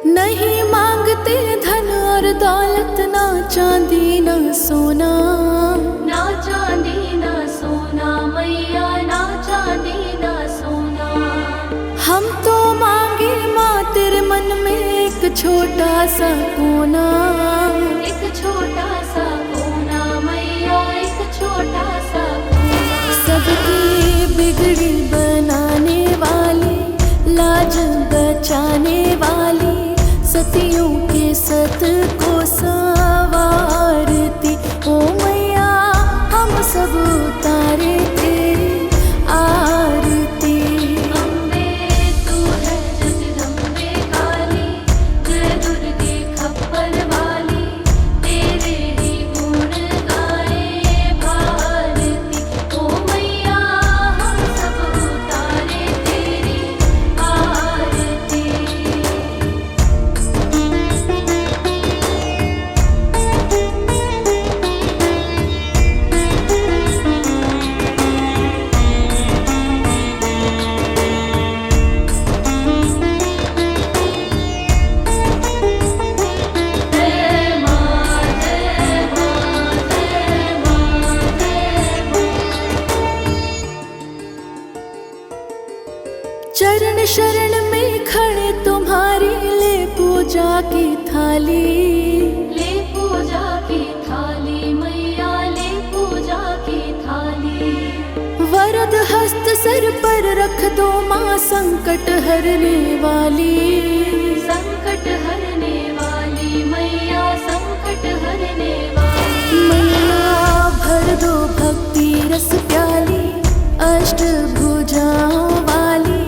नहीं मांगते धन और दौलत, ना चांदी ना सोना, ना चांदी ना सोना मैया, ना चांदी ना सोना। हम तो मांगे माँ तेरे मन में एक छोटा सा कोना। एक छोटा सा कोना मैया, एक छोटा सा कोना। सबकी बिगड़ी बनाने वाली, लाज बचाने वाली, सतियों के सत को संवारती। ओ मैया हम सब उतारे तेरी आरती। अम्बे तू है जगदम्बे काली, जय दुर्गे खप्पर वाली, तेरे ही गुण गाए भारती। ओ मैया हम सब उतारे तेरी आरती। जय माँ जय माँ जय माँ जय माँ। चरण शरण में खड़े तुम्हारी, ले पूजा की थाली। ले पूजा की थाली मैया, ले पूजा की थाली। वरद हस्त सर पर रख दो माँ, संकट हरने वाली। संकट हरने वाली मैया, संकट हरने वाली। मैया भर दो भक्ति रस प्याली, अष्ट भुजाओं वाली,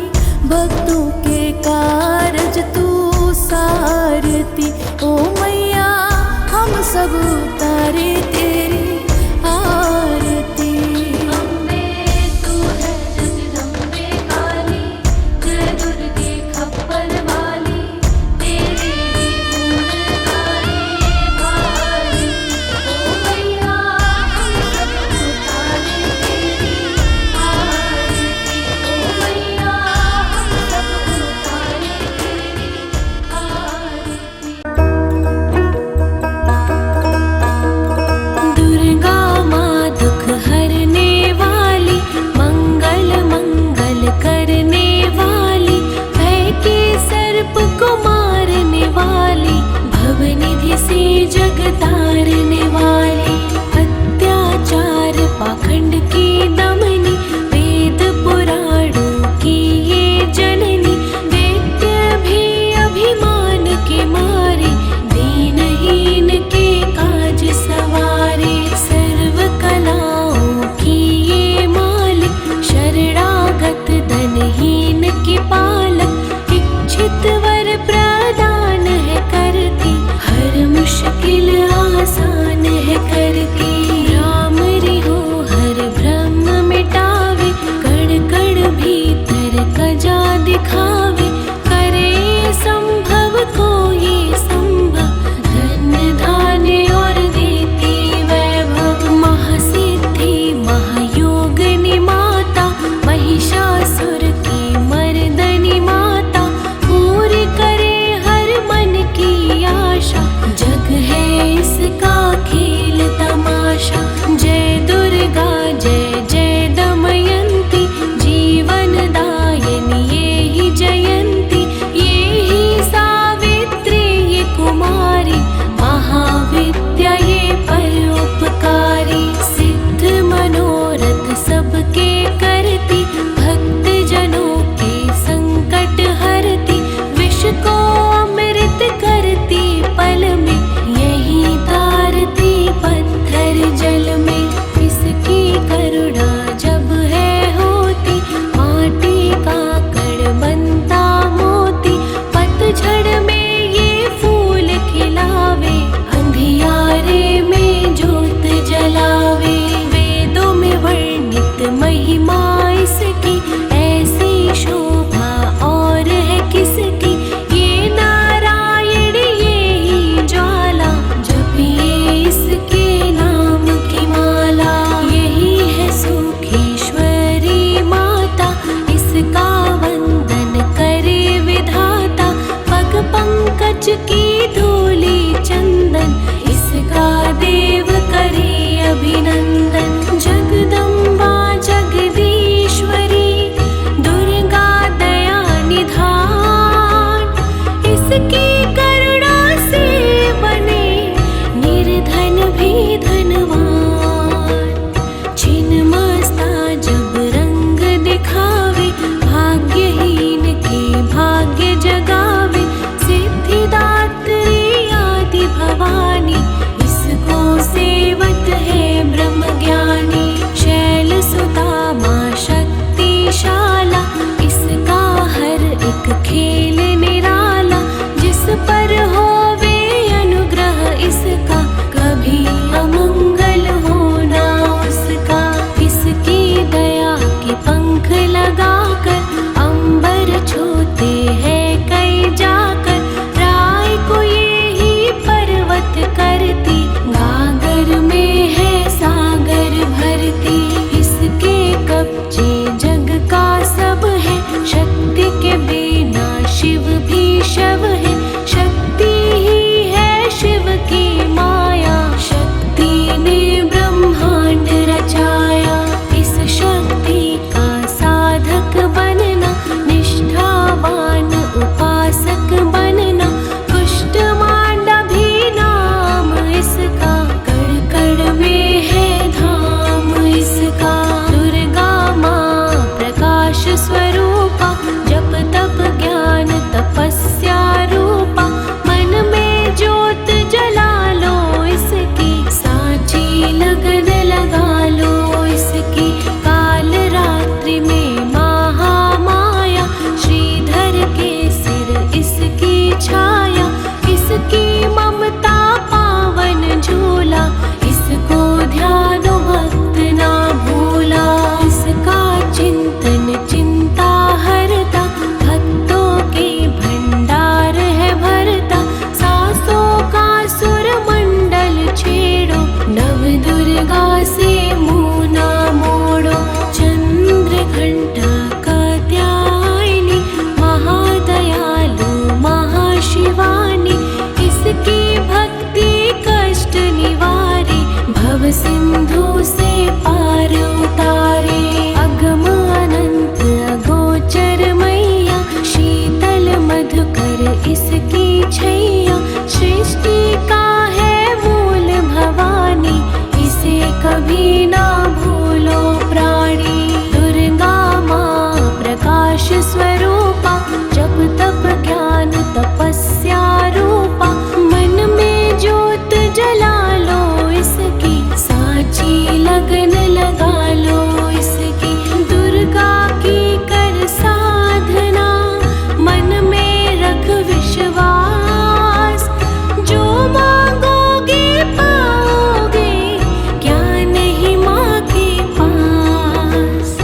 भक्तों के कारज तू सारती। ओ मैया हम सब उतारे तेरी आरती। अम्बे तू है जगदम्बे काली, जय दुर्गे खप्पर वाली, तेरे ही गुण गाए भारती। ओ मैया हम सब उतारे तेरी आरती। ओ मैया हम सब उतारे तेरी आरती। दुर्गा माँ दुख हरने वाली, मंगल मंगल करने वाली, भय के सर्प को मारने वाली, भवनिधि से जग तारने वाली, अत्याचार पाखंड की दमनी, वेद पुराणों की ये जननी, दैत्य भी अभिमान के मारे, दीनहीन के काज सवारे, सर्व कलाओं की ये मालिक, शरणागत धनहीन की पालक, इच्छित वर प्रदान है करती, हर मुश्किल जगावे, सिद्धिदात्री आदि भवानी, इसको सेवत है ब्रह्म ज्ञानी। शैल सुता माँ शक्तिशाला, इसका हर एक खेल निराला। जिस पर होवे अनुग्रह इसका, कभी अमंगल होना उसका। इसकी दया के पंख लगाकर, अंबर छूते हैं कई जाकर। राय को ये ही पर्वत करती, गागर में है सागर भरती। इसके कब्जे जग का सब है, शक्ति के बिना शिव भी शव है। शक्ति ही है शिव की माया, शक्ति ने ब्रह्मांड रचाया। इस शक्ति का साधक बनना, निष्ठावान उपासक बनना। कुष्ठमांडा भी नाम इसका, कण कण में है धाम इसका। दुर्गा माँ प्रकाश स्वरूपा, जप तप ज्ञान तपस्या रूपा। मन में ज्योत जला लो इसकी, साची लगन लगा लो इसकी। काल रात्रि में महामाया, श्रीधर के सिर इसकी छाया। इसकी ममता पावन झूला, इसको ध्यान भक्त ना भूला। इसका चिंतन चिंता हरता, भक्तों के भंडार है भरता। सासों का सुर मंडल छेड़ो, नव दुर्गा से मुँह ना मोड़ो। चंद्र घंटा कात्यायनी, महादयालु महाशिवानी। इसकी भक्ति कष्ट निवारे, भव सिंधु से पार उतारे। अगम अनंत अगोचर मैया, शीतल मधुकर इसकी छैया। सृष्टि का है मूल भवानी, इसे कभी ना भूलो प्राणी। दुर्गा माँ प्रकाश स्वरूपा, जप तप ज्ञान तपस्या रूपा। मन में ज्योत जला लो इसकी, साची लगन लगा लो इसकी। दुर्गा की कर साधना, मन में रख विश्वास। जो मांगोगे पाओगे, क्या नहीं माँ के पास।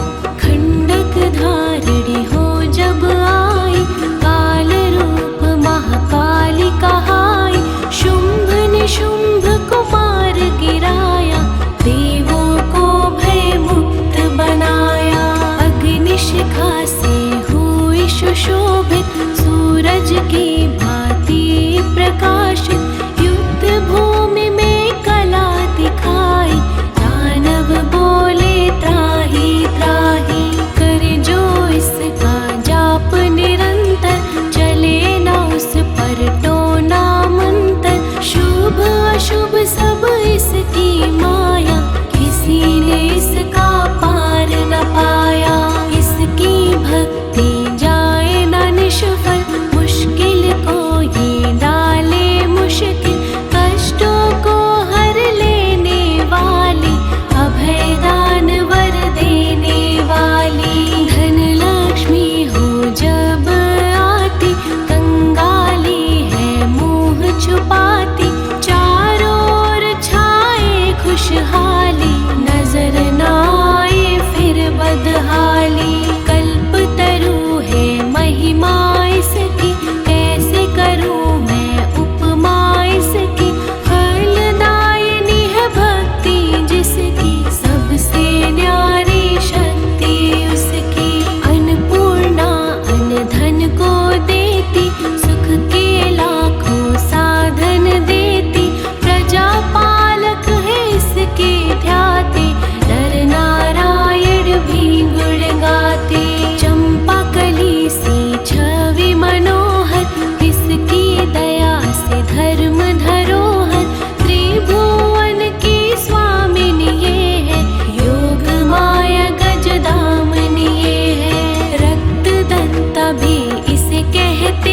खंडक धारणी हो जब आई, काल रूप महाकाली कहाई। शुंभ निशुंभ को मार गिराया, देवों को भय मुक्त बनाया। अग्निशिखा से हुई सुशोभित, सूरज की भांति प्रकाशित। युद्ध भूमि में कला दिखाई, दानव बोले त्राही त्राही। करे जो इसका जाप निरंतर, चले ना उस पर टोना मंतर। शुभ अशुभ सब इसकी माया, किसी ने इसका पार न पाया। इसकी भक्ति जाए ना निष्फल, मुश्किल को ये डाले मुश्किल। कष्टों को हर लेने वाली, अभयदान वर देने वाली। धन लक्ष्मी हो जब आती, कंगाली है मुँह छुपाती। चारों ओर छाए खुशहाली, नजर ना आए फिर बदहाली। कल्प तरु है महिमा इसकी, कैसे करूँ मैं उपमा इसकी। फलदायिनी है भक्ति जिसकी, सबसे न्यारी शक्ति उसकी। अन्नपूर्णा अन्न धन को देती, सुख के लाखों साधन देती। प्रजा पालक है इसके ध्याते, नर नारायण भी गुण गाते। चंपा कली सी छवि मनोहर, इसकी दया से धर्म धरोहर। त्रिभुवन की स्वामिनी ये है, योग माया गज दामनी ये है। रक्त दंता भी इसे कहते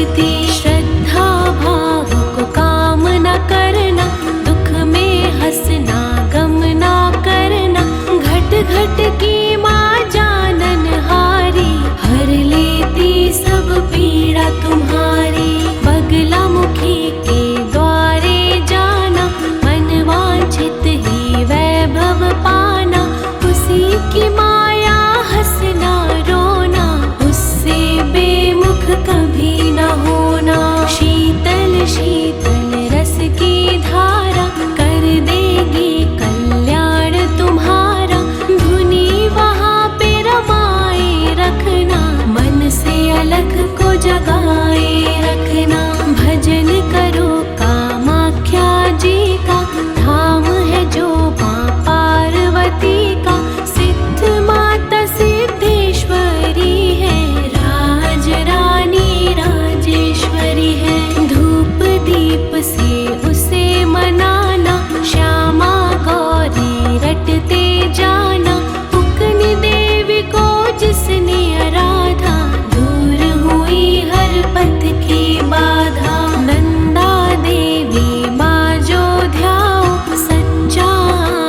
भक्ति श्रद्धा भाव को काम न करना, दुख में हंसना गम ना करना। घट घट की माँ जानन हारी, हर लेती सब पीड़ा तुम्हारी। बगला मुखी के द्वारे जाना, मन वांछित ही वैभव पाना। उसी की माया हंसना रोना, उससे बेमुख कभी न होना। शीतल शीतल रस की धारा, कर देगी कल्याण तुम्हारा। धुनी वहाँ पे रमाए रखना, मन से अलख को जगाए रखना। भजन करो कामाख्या जी का, धाम है जो माँ पार्वती का। सिद्ध माता सिद्धेश्वरी है, राज रानी राजेश्वरी है। धूप दीप से उसे मनाना, श्यामा गौरी रटते जाना। उकनी देवी को जिसने आराधा, दूर हुई हर पथ की बाधा। नंदा देवी माँ जो ध्याओ, सच्चा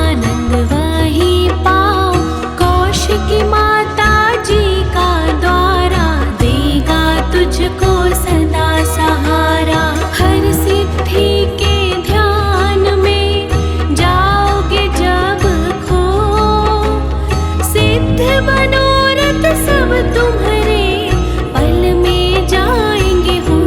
आनंद वही पाओ। कौशिकी माता जी का द्वारा, देगा तुझको सदा सहारा। हर सिद्धि के ध्यान में जाओगे जब खो, सिद्ध मनोरथ सब तुम्हारे पल में जाएंगे हो।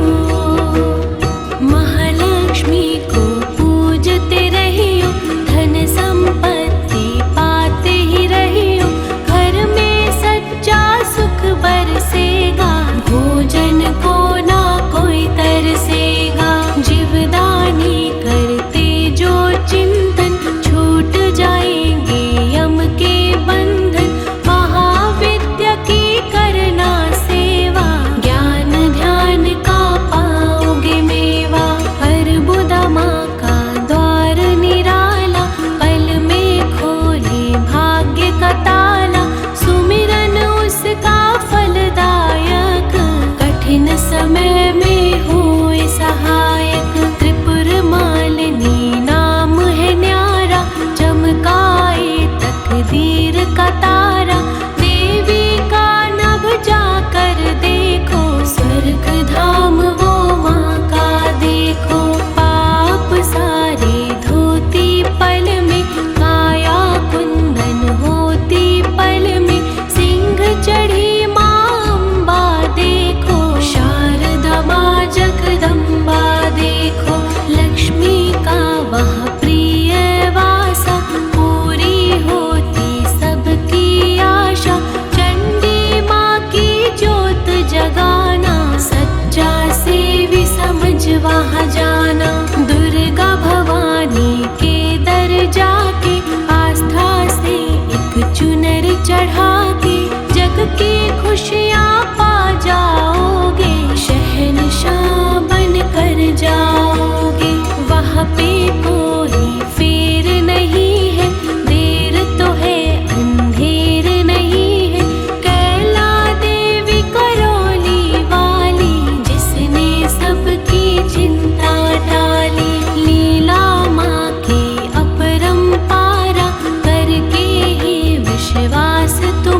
महालक्ष्मी को पूजते रहियो, धन संपत्ति पाते ही रहियो। घर में सच्चा सुख बरसेगा, भोजन को ना कोई तरसेगा। जीवदानी करते जो चिंतन, छूट जाएंगे यम के बंधन। महाविद्या की करना सेवा, ज्ञान ध्यान का पाओगे मेवा। अर्बुदा माँ का द्वार निराला, पल में खोले भाग्य का ताला। सुमिरन उसका फलदायक, कठिन समय में होए सहायक। त्रिपुर मालिनी नाम है न्यारा, चमकाए तकदीर का तारा। देवी का नभ जाकर देखो, स्वर्ग धाम वो माँ का देखो। पाप सारे धोती पल में, काया कुंदन होती पल में। सिंह चढ़ी माँ अम्बा देखो, शारदा माँ जगदम्बा देखो। लक्ष्मी का वह प्रिय वासा, पूरी होती सबकी आशा। चंडी माँ की ज्योत जगाना, सच्चा सेवी समझ वहाँ जाना। दुर्गा भवानी के दर जाके, आस्था से एक चुनर चढ़ा के। जग की खुशियाँ पा जाओगे, शहंशाह बन कर जाओगे। वहाँ पे कोई फेर नहीं है, देर तो है अंधेर नहीं है। कैला देवी करौली वाली, जिसने सबकी चिंता टाली। लीला माँ की अपरंपारा, करके ही विश्वास तुम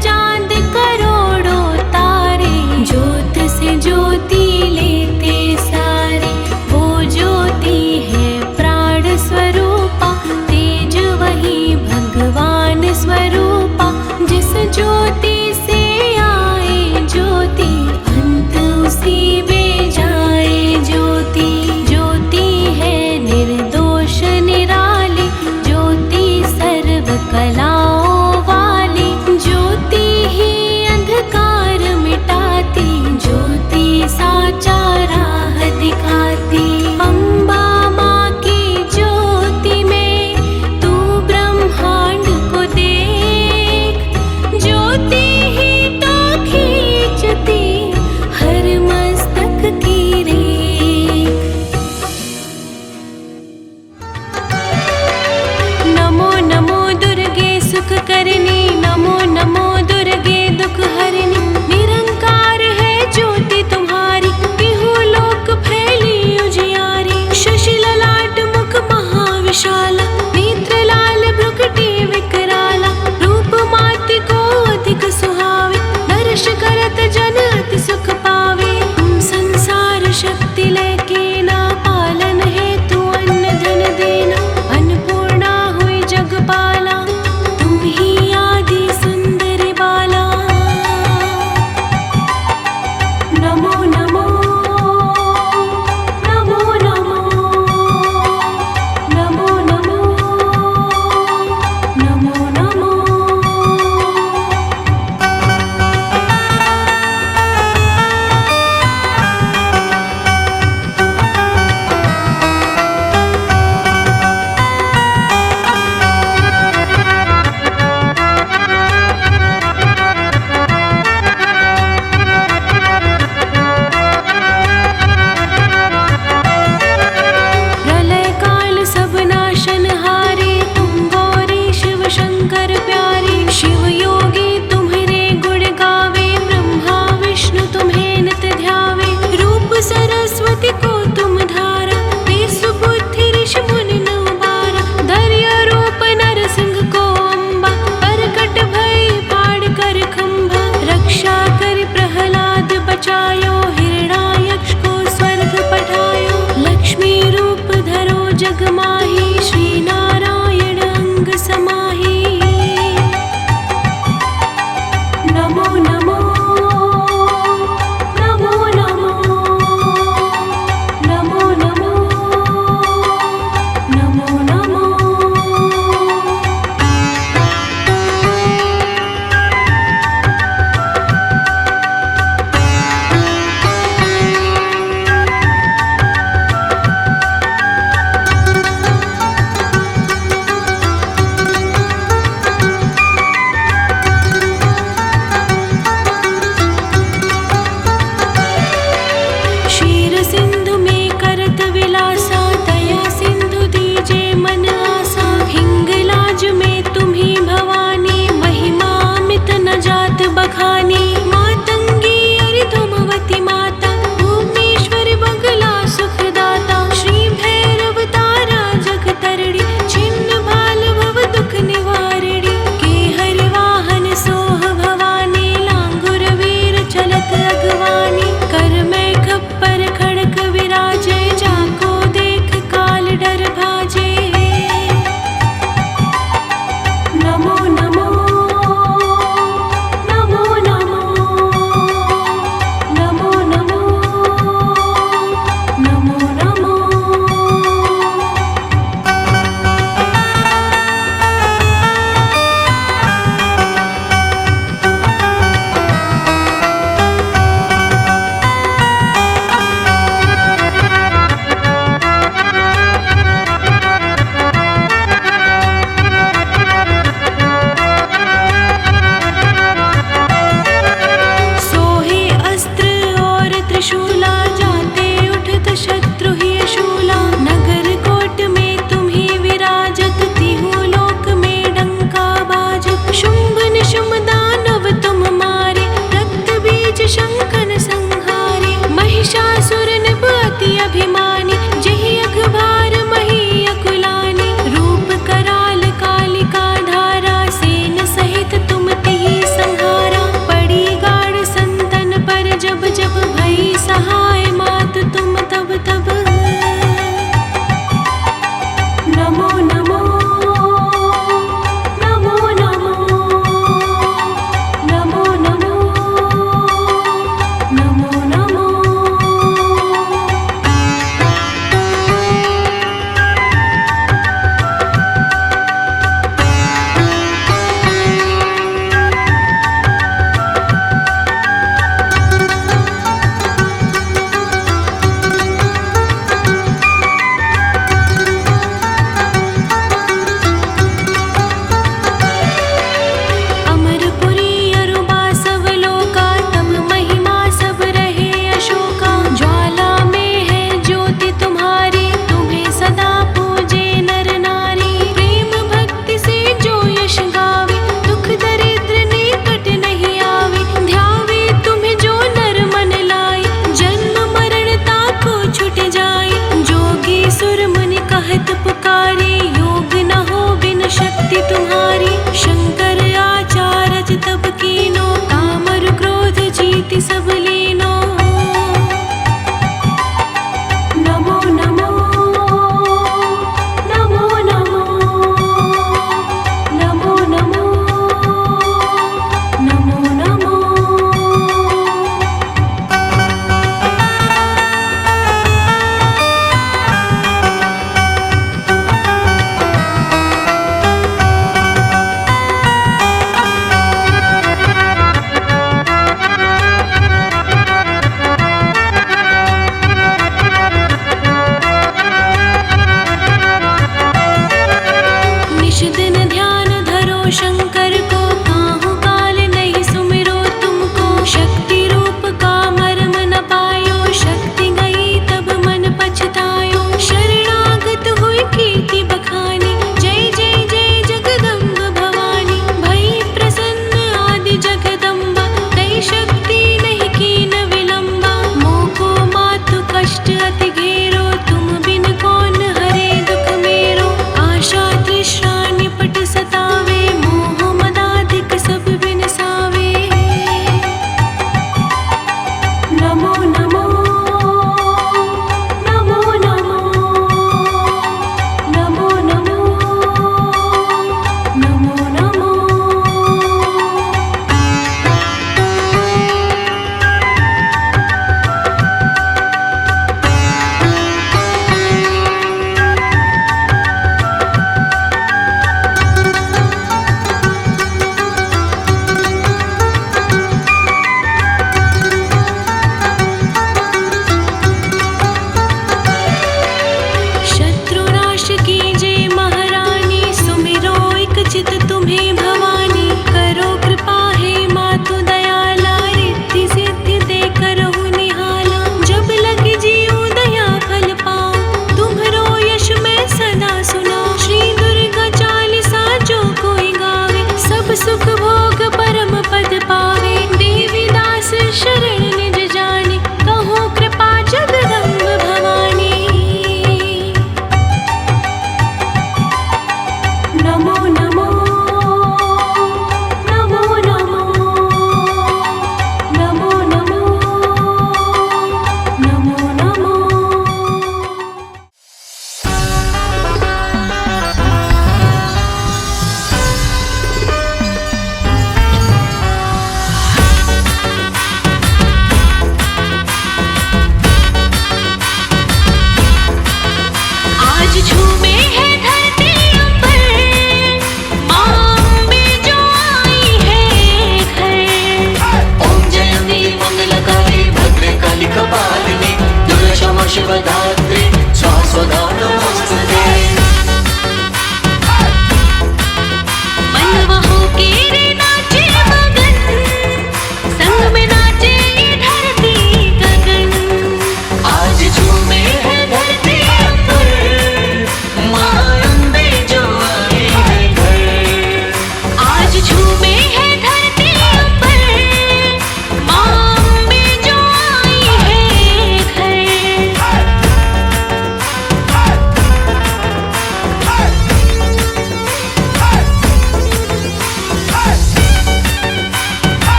चांद करोड़ों तारे, ज्योत से ज्योति लेते सारे, वो ज्योति है प्राण स्वरूपा, तेज वही भगवान स्वरूपा। जिस ज्योति से आए ज्योति, अंत उसी में जाए ज्योति। ज्योति है निर्दोष निराली, ज्योति सर्व कलाओं वाली, ज्योति ही अंधकार मिटाती, ज्योति साचा राह दिखाती। अम्बा माँ की ज्योति में तू ब्रह्मांड को देख, ज्योति ही तो खींचती हर मस्तक की रेख। नमो नमो दुर्गे सुख करनी, नमो नमो दुर्गे दुख हरनी। निरंकार है ज्योति तुम्हारी, इहु लोक फैली उजियारी। शशि ललाट मुख महाविशाला, नेत्र लाल भ्रुकुटी विकराला। रूप माति को अधिक सुहावे, दर्श करत जन अति सुख पावे। तुम संसार शक्ति लेके ना, पालन हेतु अन्न धन देना। अन्नपूर्णा हुई जगपाला, तुम ही आदि सुंदरी बाला। नमो नमो नमो नमो नमो नमो नमो नमो। प्रलय काल सब नाशनहारे, तुम गौरी शिव शंकर प्यारे। शिव योगी तुम्हारे गुण गावे, ब्रह्मा विष्णु तुम्हें नित ध्यावे। रूप सरस्वती को तुम धारा, विश्व बुद्धि ऋषि मुनि न उबारा। धैर्य रूप नरसिंह को अम्बा, प्रकट भई फाड़ कर खंभा। रक्षा कर प्रहलाद बचायो, हिरण्याक्ष को स्वर्ग पठायो। लक्ष्मी रूप धरो जग माही, श्री नारायण अंग समाही। नमो नमो नमो नमो नमो नमो नमो नमो। क्षीर सिंधु में करत विलासा, दया सिंधु दीजे मन आसा। हिंगलाज में तुम्ही भवानी, महिमा अमित न जात बखानी। मातंगी अरि धूमवती माता, भुवनेश्वरी बगला सुखदाता। श्री भैरव तारा जग तरड़ी, छिन्न भाल भव दुख निवारिणी। के हरि वाहन सोह भवानी, लांगुर वीर चलत अगवानी। कर में खप्पर खड़क विराजे, जाको देख काल डर भाजे। नमो नमो नमो नमो शिवधाम